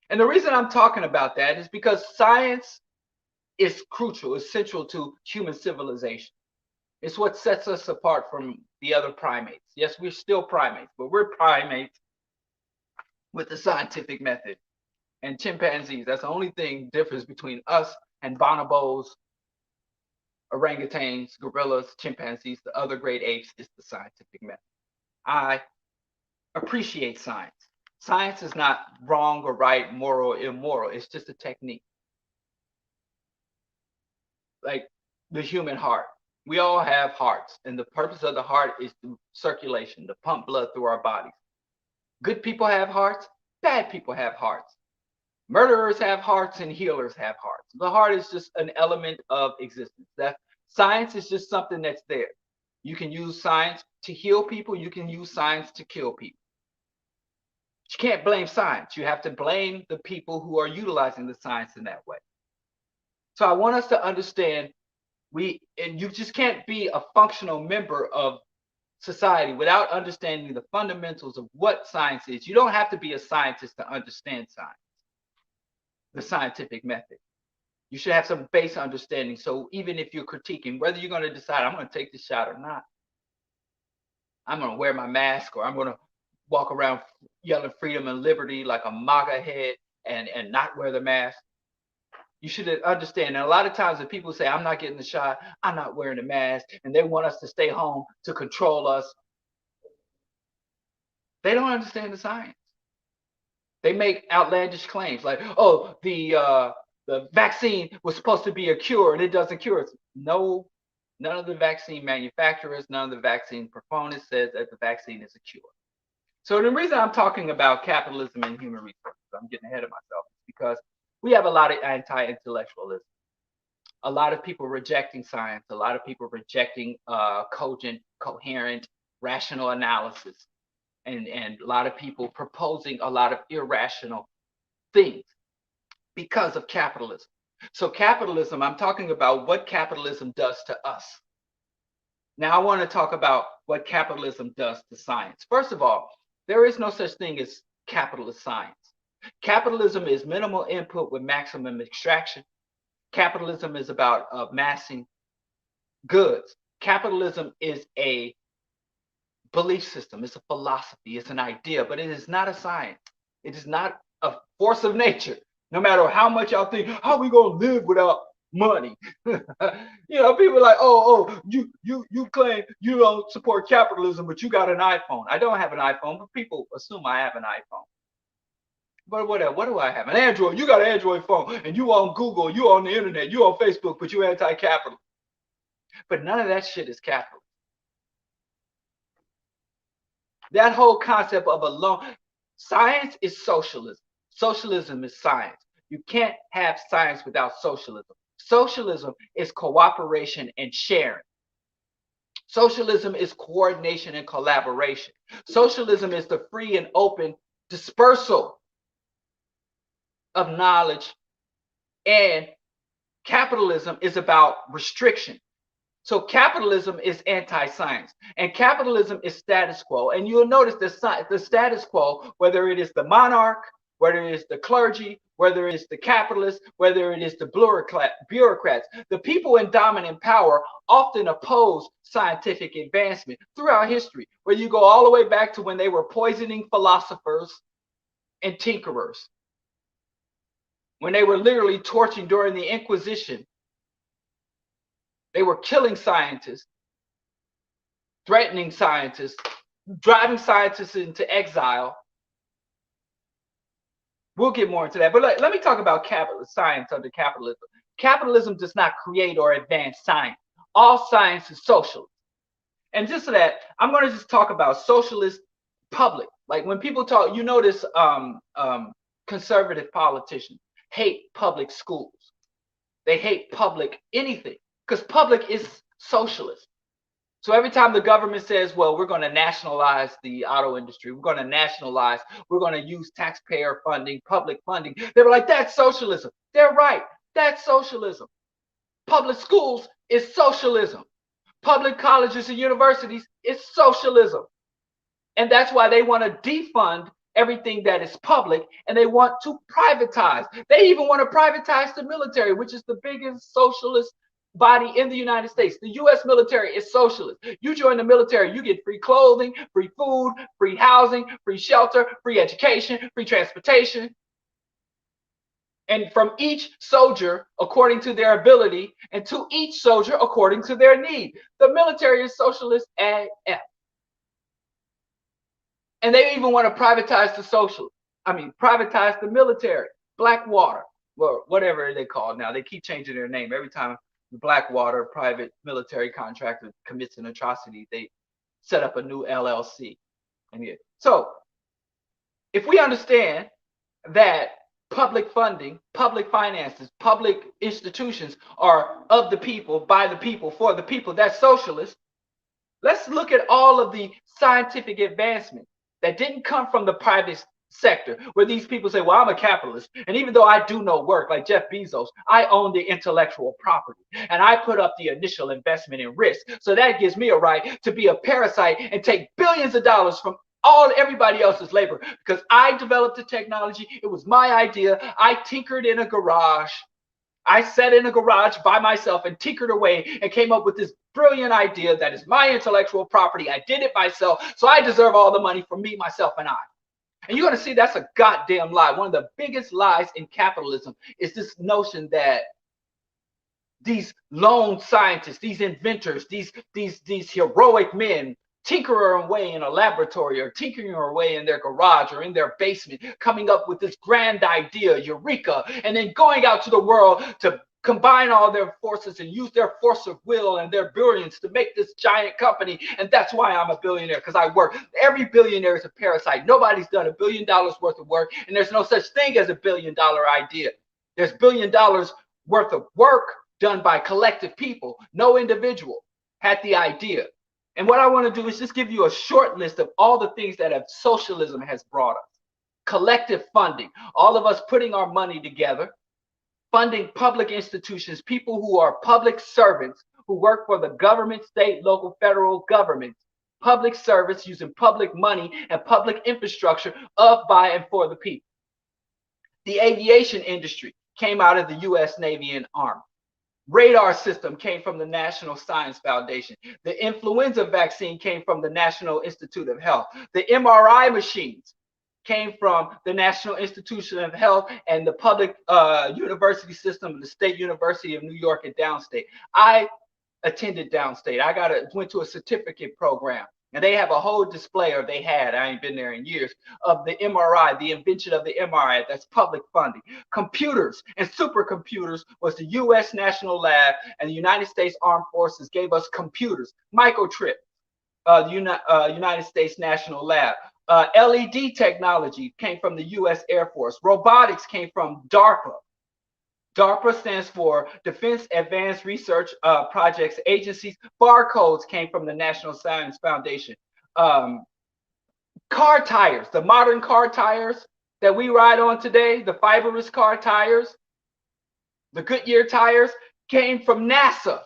And the reason I'm talking about that is because science is crucial, essential to human civilization. It's what sets us apart from the other primates. Yes, we're still primates, but we're primates with the scientific method. And chimpanzees, that's the only thing difference between us and bonobos, orangutans, gorillas, chimpanzees, the other great apes is the scientific method. I appreciate science. Science is not wrong or right, moral or immoral. It's just a technique. Like the human heart. We all have hearts, and the purpose of the heart is through circulation, to pump blood through our bodies. Good people have hearts, bad people have hearts. Murderers have hearts and healers have hearts. The heart is just an element of existence. That science is just something that's there. You can use science to heal people. You can use science to kill people. You can't blame science. You have to blame the people who are utilizing the science in that way. So I want us to understand and you just can't be a functional member of society without understanding the fundamentals of what science is. You don't have to be a scientist to understand science. The scientific method. You should have some base understanding. So even if you're critiquing, whether you're going to decide, I'm going to take this shot or not, I'm going to wear my mask, or I'm going to walk around yelling freedom and liberty like a MAGA head and not wear the mask. You should understand. And a lot of times when people say, I'm not getting the shot, I'm not wearing the mask, and they want us to stay home to control us, they don't understand the science. They make outlandish claims like, oh, the vaccine was supposed to be a cure and it doesn't cure us. No, none of the vaccine manufacturers, none of the vaccine proponents says that the vaccine is a cure. So the reason I'm talking about capitalism and human resources, I'm getting ahead of myself, is because we have a lot of anti-intellectualism. A lot of people rejecting science, a lot of people rejecting cogent, coherent, rational analysis. And a lot of people proposing a lot of irrational things because of capitalism. So capitalism, I'm talking about what capitalism does to us. Now I want to talk about what capitalism does to science. First of all, there is no such thing as capitalist science. Capitalism is minimal input with maximum extraction. Capitalism is about amassing goods. Capitalism is a belief system, it's a philosophy, it's an idea, but it is not a science. It is not a force of nature. No matter how much y'all think, how are we gonna live without money? People are like, you claim you don't support capitalism, but you got an iPhone. I don't have an iPhone, but people assume I have an iPhone. But what do I have? An Android. You got an Android phone, and you on Google, you on the internet, you on Facebook, but you anti-capital. But none of that shit is capital. That whole concept of science is socialism. Socialism is science. You can't have science without socialism. Socialism is cooperation and sharing. Socialism is coordination and collaboration. Socialism is the free and open dispersal of knowledge, and capitalism is about restriction. So capitalism is anti-science, and capitalism is status quo. And you'll notice the status quo, whether it is the monarch, whether it is the clergy, whether it is the capitalists, whether it is the bureaucrats, the people in dominant power often oppose scientific advancement throughout history, where you go all the way back to when they were poisoning philosophers and tinkerers, when they were literally torturing during the Inquisition. They were killing scientists threatening scientists, driving scientists into exile. We'll get more into that. But let me talk about science under capitalism. Capitalism does not create or advance science. All science is socialist. And just so that, I'm going to just talk about socialist public. Like when people talk, you notice conservative politicians hate public schools. They hate public anything because public is socialist. So every time the government says, well, we're going to nationalize the auto industry, we're going to use taxpayer funding, public funding, they're like, that's socialism. They're right. That's socialism. Public schools is socialism. Public colleges and universities is socialism. And that's why they want to defund everything that is public and they want to privatize. They even want to privatize the military, which is the biggest socialist body in the United States. The U.S. military is socialist. You join the military, you get free clothing, free food, free housing, free shelter, free education, free transportation. And from each soldier according to their ability, and to each soldier according to their need. The military is socialist AF. And they even want to privatize privatize the military, Blackwater, or whatever they call it now. They keep changing their name every time. Blackwater private military contractor commits an atrocity, they set up a new LLC. So if we understand that public funding, public finances, public institutions are of the people, by the people, for the people, that's socialist. Let's look at all of the scientific advancement that didn't come from the private sector, where these people say, well, I'm a capitalist, and even though I do no work like Jeff Bezos, I own the intellectual property and I put up the initial investment in risk, so that gives me a right to be a parasite and take billions of dollars from everybody else's labor because I developed the technology. It was my idea. I tinkered in a garage. I sat in a garage by myself and tinkered away and came up with this brilliant idea that is my intellectual property. I did it myself, so I deserve all the money for me, myself, and I. And you're going to see that's a goddamn lie. One of the biggest lies in capitalism is this notion that these lone scientists, these inventors, these heroic men tinkering away in a laboratory or tinkering away in their garage or in their basement, coming up with this grand idea, eureka, and then going out to the world to combine all their forces and use their force of will and their brilliance to make this giant company. And that's why I'm a billionaire, because I work. Every billionaire is a parasite. Nobody's done $1 billion worth of work, and there's no such thing as $1 billion idea. There's $1 billion worth of work done by collective people. No individual had the idea. And what I want to do is just give you a short list of all the things that socialism has brought us. Collective funding, all of us putting our money together, funding public institutions, people who are public servants who work for the government, state, local, federal governments, public service using public money and public infrastructure of, by, and for the people. The aviation industry came out of the U.S. Navy and Army. Radar system came from the National Science Foundation. The influenza vaccine came from the National Institute of Health. The MRI machines came from the National Institution of Health and the public university system, the State University of New York and downstate. I attended downstate. Went to a certificate program, and they have a whole display, or they had, I ain't been there in years, of the MRI, the invention of the MRI. That's public funding. Computers and supercomputers was the U.S. National Lab, and the United States Armed Forces gave us computers. Microchip, the United States National Lab. LED technology came from the U.S. Air Force. Robotics came from DARPA. DARPA stands for Defense Advanced Research Projects Agencies. Barcodes came from the National Science Foundation. Car tires, the modern car tires that we ride on today, the fibrous car tires, the Goodyear tires, came from NASA,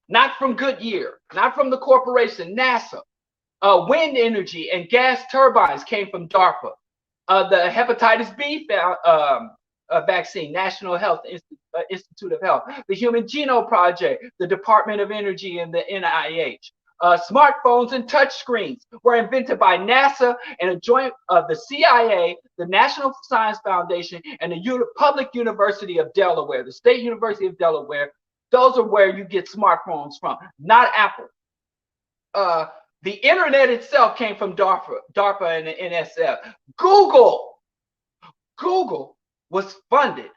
not from Goodyear, not from the corporation, NASA. Wind energy and gas turbines came from DARPA. The hepatitis B vaccine, National Health Institute of Health. The Human Genome Project, the Department of Energy, and the NIH. Smartphones and touchscreens were invented by NASA and a joint of the CIA, the National Science Foundation, and the Public University of Delaware, the State University of Delaware. Those are where you get smartphones from, not Apple. The internet itself came from DARPA and the NSF. Google was funded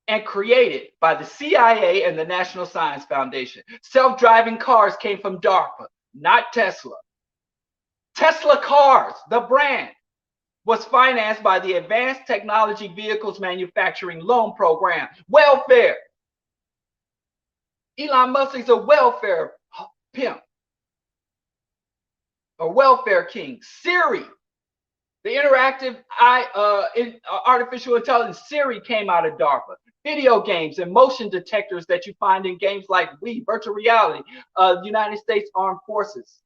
and created by the CIA and the National Science Foundation. Self-driving cars came from DARPA, not Tesla. Tesla cars, the brand, was financed by the Advanced Technology Vehicles Manufacturing Loan Program. Welfare. Elon Musk is a welfare pimp, a welfare king. Siri, the interactive artificial intelligence, Siri came out of DARPA. Video games and motion detectors that you find in games like Wii, virtual reality, United States Armed Forces.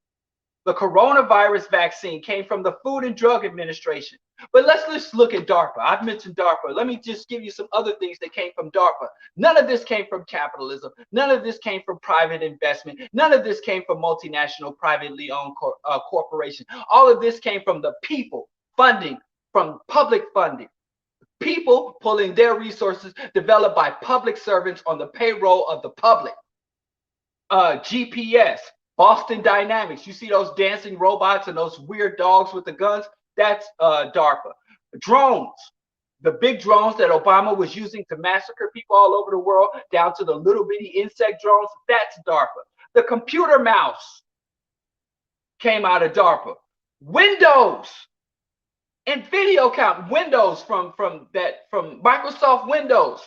The coronavirus vaccine came from the Food and Drug Administration. But let's just look at DARPA. I've mentioned DARPA. Let me just give you some other things that came from DARPA. None of this came from capitalism. None of this came from private investment. None of this came from multinational, privately owned corporations. All of this came from the people funding, from public funding. People pulling their resources developed by public servants on the payroll of the public. GPS, Boston Dynamics. You see those dancing robots and those weird dogs with the guns? That's DARPA. Drones, the big drones that Obama was using to massacre people all over the world, down to the little bitty insect drones, that's DARPA. The computer mouse came out of DARPA. Windows and video count, Windows from Microsoft Windows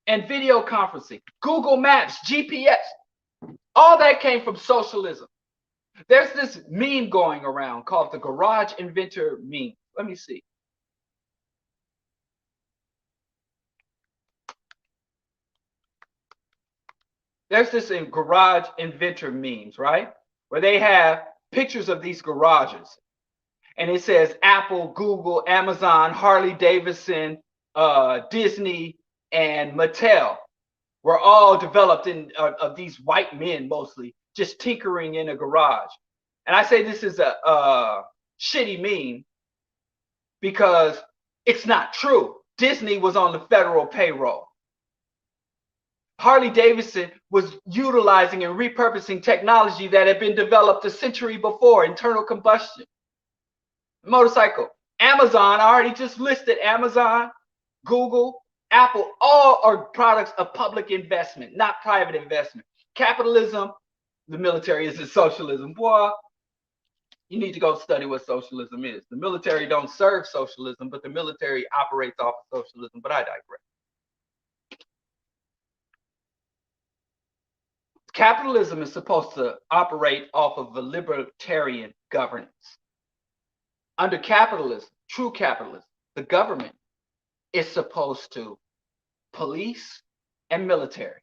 and video conferencing, Google Maps, GPS, all that came from socialism. There's this meme going around called the garage inventor meme. Let me see. There's this in garage inventor memes, right? Where they have pictures of these garages. And it says Apple, Google, Amazon, Harley Davidson, Disney, and Mattel were all developed of these white men mostly, just tinkering in a garage. And I say this is a shitty meme because it's not true. Disney was on the federal payroll. Harley Davidson was utilizing and repurposing technology that had been developed a century before, internal combustion. Motorcycle. Amazon, I already just listed Amazon, Google, Apple, all are products of public investment, not private investment. Capitalism, the military is socialism. Boy, you need to go study what socialism is. The military don't serve socialism, but the military operates off of socialism, but I digress. Capitalism is supposed to operate off of a libertarian governance. Under capitalism, true capitalism, the government is supposed to police and military.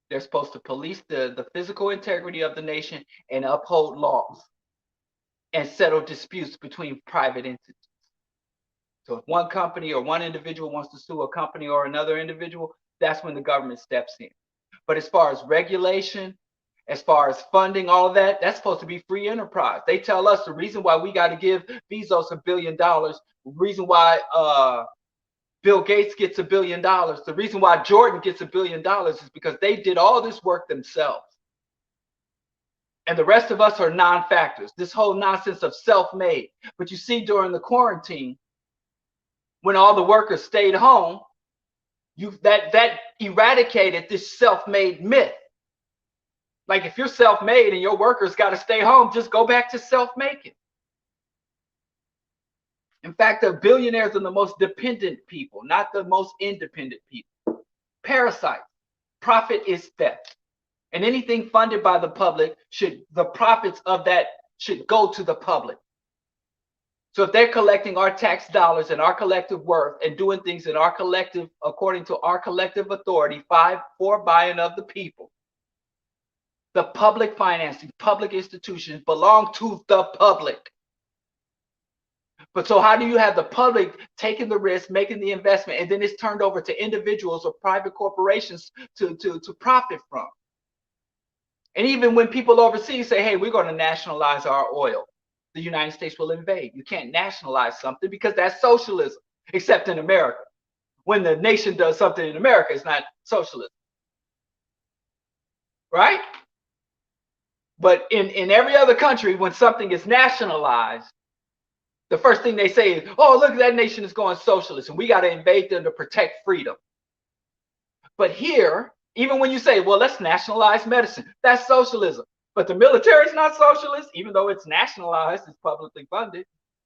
They're supposed to police the physical integrity of the nation and uphold laws and settle disputes between private entities. So if one company or one individual wants to sue a company or another individual, that's when the government steps in. But as far as regulation, as far as funding, all of that, that's supposed to be free enterprise. They tell us the reason why we got to give Bezos $1 billion, the reason why Bill Gates gets $1 billion, the reason why Jordan gets $1 billion is because they did all this work themselves. And the rest of us are non-factors. This whole nonsense of self-made. But you see, during the quarantine, when all the workers stayed home, that eradicated this self-made myth. Like if you're self-made and your workers got to stay home, just go back to self-making. In fact, the billionaires are the most dependent people, not the most independent people. Parasites. Profit is theft. And anything funded by the public, the profits of that should go to the public. So if they're collecting our tax dollars and our collective worth and doing things in our collective, according to our collective authority, for by and of the people, the public financing, public institutions belong to the public. But so how do you have the public taking the risk, making the investment, and then it's turned over to individuals or private corporations to profit from? And even when people overseas say, hey, we're going to nationalize our oil, the United States will invade. You can't nationalize something because that's socialism, except in America. When the nation does something in America, it's not socialism. Right? But in every other country, when something is nationalized, the first thing they say is, oh, look, that nation is going socialist and we got to invade them to protect freedom. But here, even when you say, well, let's nationalize medicine, that's socialism. But the military is not socialist, even though it's nationalized, it's publicly funded.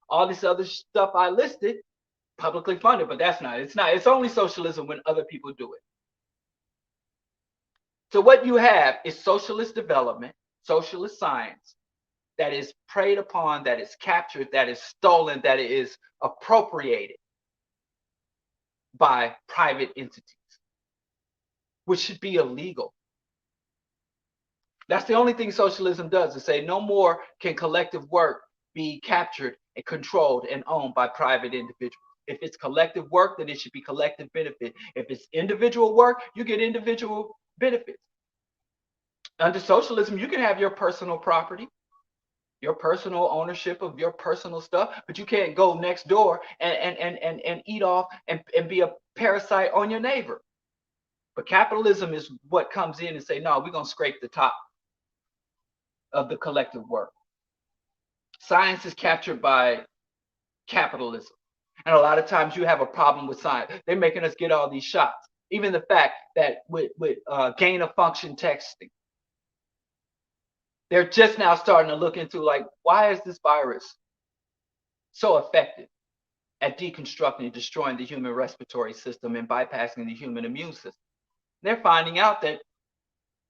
All this other stuff I listed, publicly funded, but that's not. It's only socialism when other people do it. So what you have is socialist development, socialist science that is preyed upon, that is captured, that is stolen, that is appropriated by private entities, which should be illegal. That's the only thing socialism does, is say no more can collective work be captured and controlled and owned by private individuals. If it's collective work, then it should be collective benefit. If it's individual work, you get individual benefits. Under socialism, you can have your personal property, your personal ownership of your personal stuff, but you can't go next door and eat off and be a parasite on your neighbor. But capitalism is what comes in and say, no, we're going to scrape the top of the collective work. Science is captured by capitalism. And a lot of times you have a problem with science. They're making us get all these shots. Even the fact that with gain of function testing, they're just now starting to look into, like, why is this virus so effective at deconstructing and destroying the human respiratory system and bypassing the human immune system? They're finding out that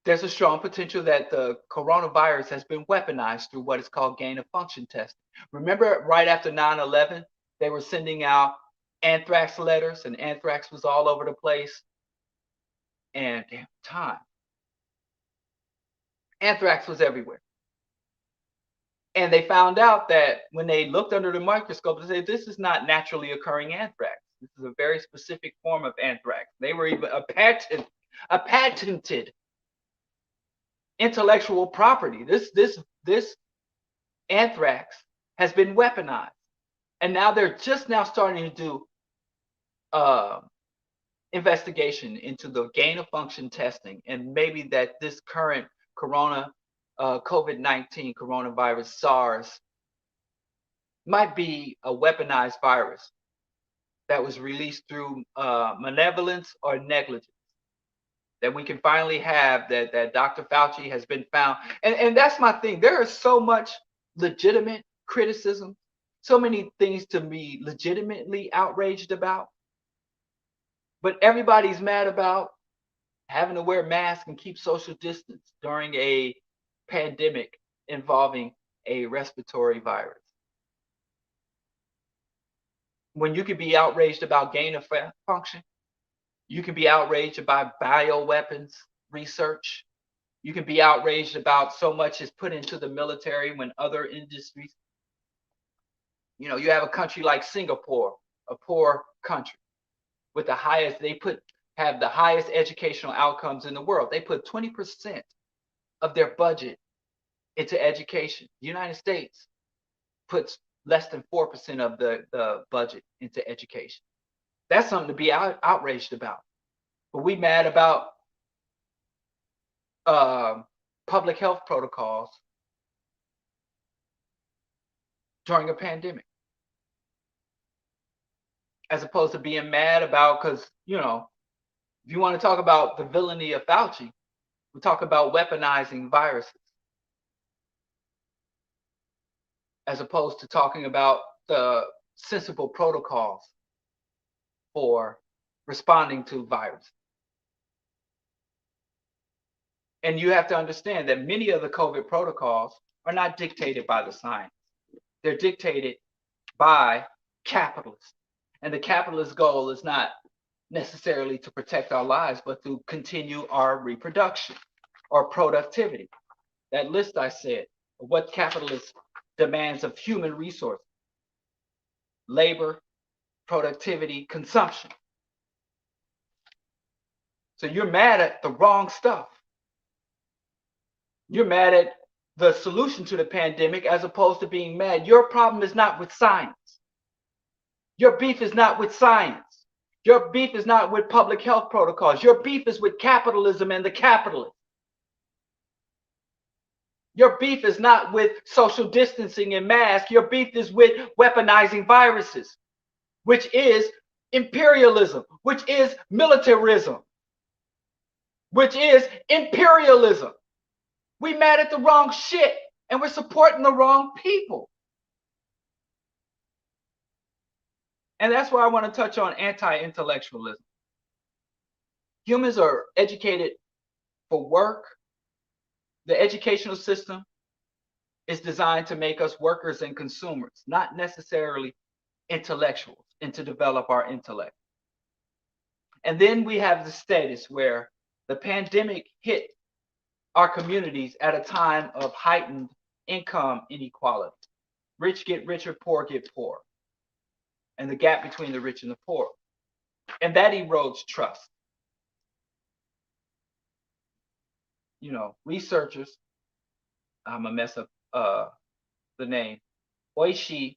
there's a strong potential that the coronavirus has been weaponized through what is called gain of function testing. Remember, right after 9/11, they were sending out anthrax letters, and anthrax was all over the place. And damn time, anthrax was everywhere. And they found out that when they looked under the microscope, they said, this is not naturally occurring anthrax. This is a very specific form of anthrax. They were even a patented intellectual property. This anthrax has been weaponized. And now they're just now starting to do investigation into the gain of function testing, and maybe that this current COVID-19 coronavirus, SARS, might be a weaponized virus that was released through malevolence or negligence. That we can finally have that Dr. Fauci has been found. And that's my thing. There is so much legitimate criticism, so many things to be legitimately outraged about. But everybody's mad about having to wear masks and keep social distance during a pandemic involving a respiratory virus. When you could be outraged about gain of function, you can be outraged about bioweapons research. You can be outraged about so much is put into the military when other industries, you have a country like Singapore, a poor country with the highest, have the highest educational outcomes in the world. They put 20% of their budget into education. The United States puts less than 4% of the budget into education. That's something to be outraged about. But we mad about public health protocols during a pandemic, as opposed to being mad about, because, if you want to talk about the villainy of Fauci, we talk about weaponizing viruses, as opposed to talking about the sensible protocols for responding to virus. And you have to understand that many of the COVID protocols are not dictated by the science. They're dictated by capitalists. And the capitalist goal is not necessarily to protect our lives, but to continue our reproduction or productivity. That list I said of what capitalists demands of human resources: labor, productivity, consumption. So you're mad at the wrong stuff. You're mad at the solution to the pandemic as opposed to being mad. Your problem is not with science. Your beef is not with science. Your beef is not with public health protocols. Your beef is with capitalism and the capitalists. Your beef is not with social distancing and masks. Your beef is with weaponizing viruses, which is imperialism, which is militarism, which is imperialism. We mad at the wrong shit and we're supporting the wrong people. And that's why I want to touch on anti-intellectualism. Humans are educated for work. The educational system is designed to make us workers and consumers, not necessarily intellectuals, and to develop our intellect. And then we have the status where the pandemic hit our communities at a time of heightened income inequality. Rich get richer, poor get poor. And the gap between the rich and the poor. And that erodes trust. You know, researchers, I'm gonna mess up the name, Oishi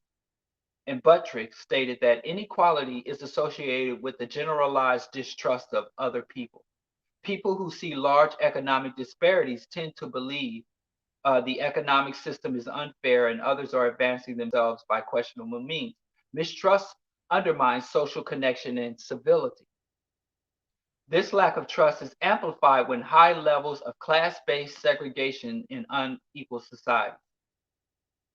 and Buttrick stated that inequality is associated with the generalized distrust of other people. People who see large economic disparities tend to believe the economic system is unfair and others are advancing themselves by questionable means. Mistrust undermines social connection and civility. This lack of trust is amplified when high levels of class-based segregation in unequal society,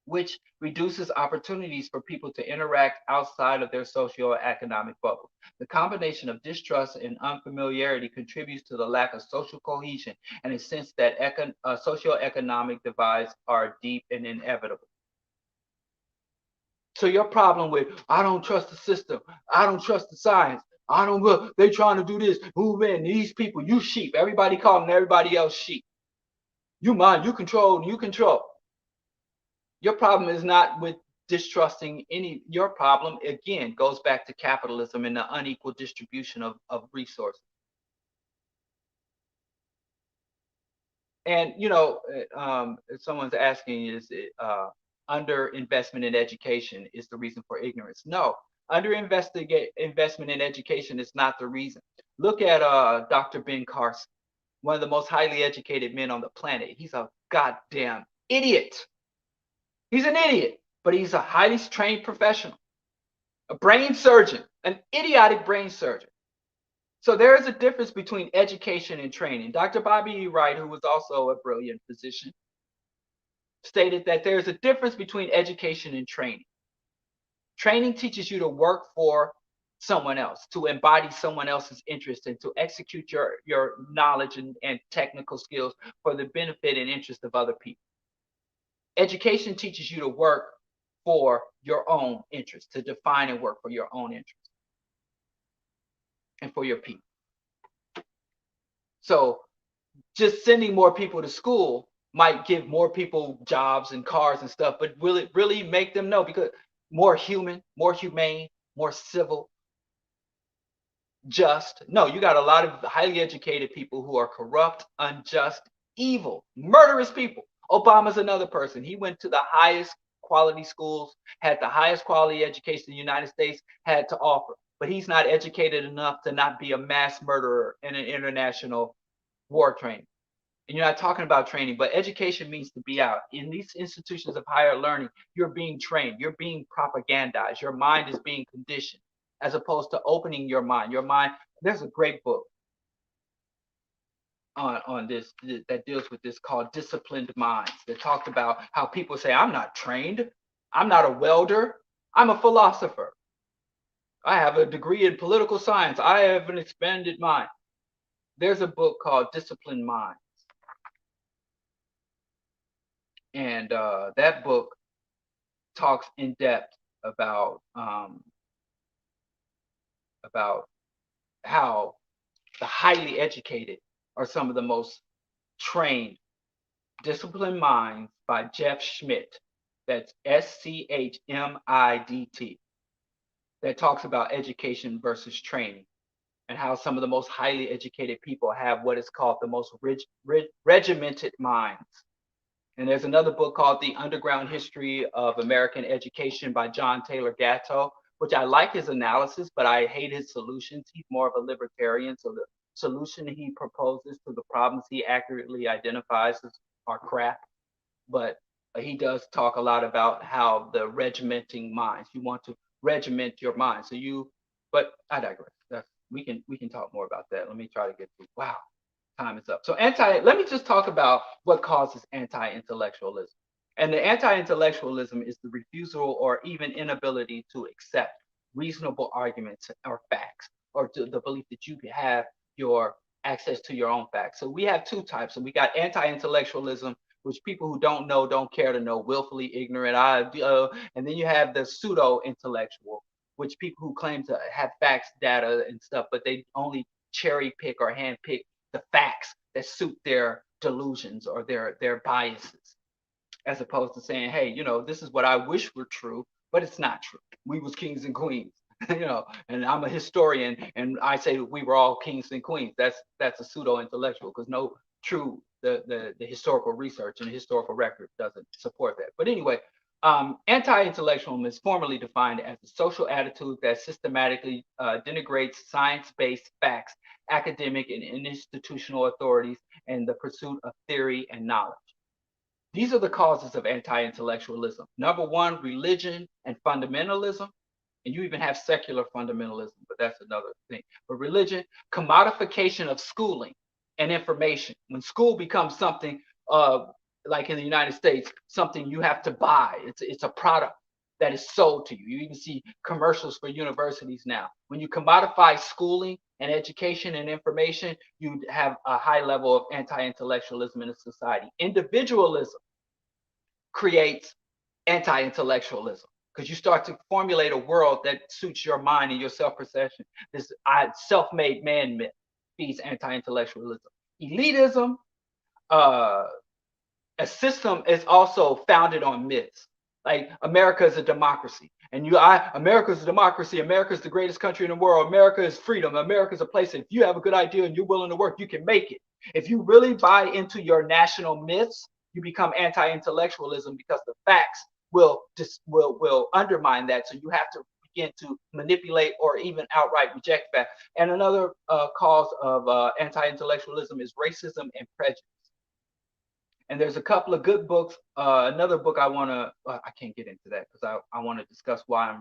which reduces opportunities for people to interact outside of their socio-economic bubble. The combination of distrust and unfamiliarity contributes to the lack of social cohesion and a sense that socio-economic divides are deep and inevitable. So your problem with, I don't trust the system, I don't trust the science, I don't, they trying to do this, move in, these people, you sheep, everybody calling everybody else sheep. You mind, you control, you control. Your problem is not with distrusting any, your problem again goes back to capitalism and the unequal distribution of resources. And you know, if someone's asking, is it under investment in education is the reason for ignorance? No, under investment in education is not the reason. Look at Dr. Ben Carson, one of the most highly educated men on the planet. He's a goddamn idiot. He's an idiot, but he's a highly trained professional, a brain surgeon, an idiotic brain surgeon. So there is a difference between education and training. Dr. Bobby E. Wright, who was also a brilliant physician, stated that there's a difference between education and training. Training teaches you to work for someone else, to embody someone else's interest, and to execute your knowledge and technical skills for the benefit and interest of other people. Education teaches you to work for your own interest, to define and work for your own interest and for your people. So just sending more people to school might give more people jobs and cars and stuff, but will it really make them? No, because more human, more humane, more civil, just. No, you got a lot of highly educated people who are corrupt, unjust, evil, murderous people. Obama's another person. He went to the highest quality schools, had the highest quality education the United States had to offer, but he's not educated enough to not be a mass murderer in an international war training. And you're not talking about training, but education means to be out. In these institutions of higher learning, you're being trained, you're being propagandized, your mind is being conditioned, as opposed to opening your mind. Your mind, there's a great book on this that deals with this called Disciplined Minds, that talked about how people say, I'm not trained, I'm not a welder, I'm a philosopher, I have a degree in political science, I have an expanded mind. There's a book called Disciplined Minds. And that book talks in depth about how the highly educated are some of the most trained. Disciplined Minds by Jeff Schmidt. That's SCHMIDT. That talks about education versus training and how some of the most highly educated people have what is called the most regimented minds. And there's another book called The Underground History of American Education by John Taylor Gatto, which I like his analysis, but I hate his solutions. He's more of a libertarian, so the solution he proposes to the problems he accurately identifies are crap. but he does talk a lot about how the regimenting minds. You want to regiment your mind. So you, but I digress. We can talk more about that. Let me try to get through. Wow, time is up. So let me just talk about what causes anti-intellectualism. And the anti-intellectualism is the refusal or even inability to accept reasonable arguments or facts, or to the belief that you have your access to your own facts. So we have two types. And we got anti-intellectualism, which people who don't know, don't care to know, willfully ignorant. And then you have the pseudo-intellectual, which people who claim to have facts, data, and stuff, but they only cherry pick or hand pick the facts that suit their delusions or their biases, as opposed to saying, hey, this is what I wish were true, but it's not true. We was kings and queens, and I'm a historian, and I say we were all kings and queens. That's a pseudo intellectual, because no true the historical research and the historical record doesn't support that. But anyway, anti-intellectualism is formally defined as a social attitude that systematically denigrates science-based facts, academic and institutional authorities, and the pursuit of theory and knowledge. These are the causes of anti-intellectualism. Number one, religion and fundamentalism. And you even have secular fundamentalism, but that's another thing. But religion, commodification of schooling and information. When school becomes something, like in the United States, something you have to buy. It's a product that is sold to you. You even see commercials for universities now. When you commodify schooling and education and information, you have a high level of anti-intellectualism in a society. Individualism creates anti-intellectualism, because you start to formulate a world that suits your mind and your self-perception. This self-made man myth feeds anti-intellectualism. Elitism, a system is also founded on myths. Like America is a democracy, and America is a democracy. America is the greatest country in the world. America is freedom. America is a place that if you have a good idea and you're willing to work, you can make it. If you really buy into your national myths, you become anti-intellectualism, because the facts will undermine that. So you have to begin to manipulate or even outright reject that. And another cause of anti-intellectualism is racism and prejudice. And there's a couple of good books. Another book I can't get into that because I want to discuss why I'm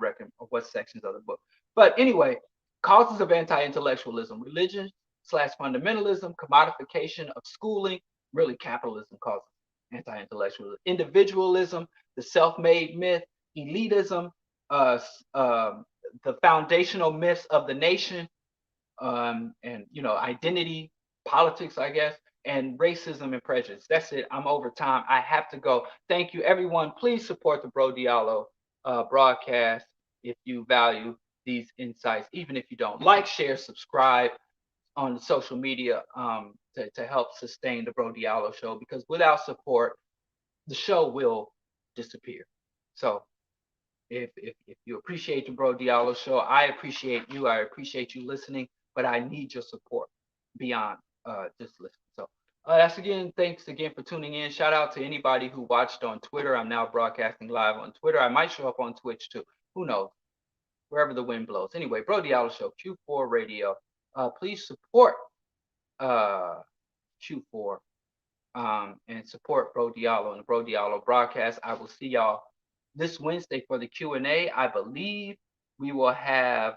what sections of the book. But anyway, causes of anti-intellectualism: religion / fundamentalism, commodification of schooling, really capitalism causes anti-intellectualism, individualism, the self-made myth, elitism, the foundational myths of the nation, and identity politics, I guess, and racism and prejudice. That's it. I'm over time. I have to go. Thank you, everyone. Please support the BroDiallo broadcast if you value these insights, even if you don't. Like, share, subscribe on the social media to help sustain the BroDiallo Show, because without support, the show will disappear. So if you appreciate the BroDiallo Show, I appreciate you. I appreciate you listening, but I need your support beyond just listening. So thanks again for tuning in. Shout out to anybody who watched on Twitter. I'm now broadcasting live on Twitter. I might show up on Twitch too. Who knows? Wherever the wind blows. Anyway, BroDiallo Show, Q4 Radio. Please support Q4 and support BroDiallo and the BroDiallo broadcast. I will see y'all this Wednesday for the Q&A. I believe we will have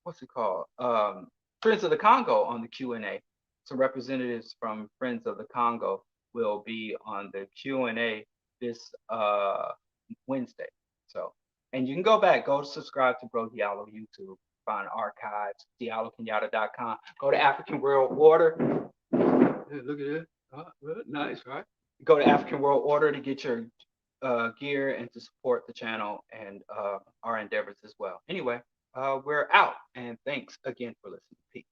what's it called? Friends of the Congo on the Q&A. Some representatives from Friends of the Congo will be on the Q&A this Wednesday. So, and you can go subscribe to BroDiallo YouTube, find archives, diallokenyatta.com. Go to African World Order. Look at it. Nice, right? Go to African World Order to get your gear and to support the channel and our endeavors as well. Anyway, we're out, and thanks again for listening. Peace.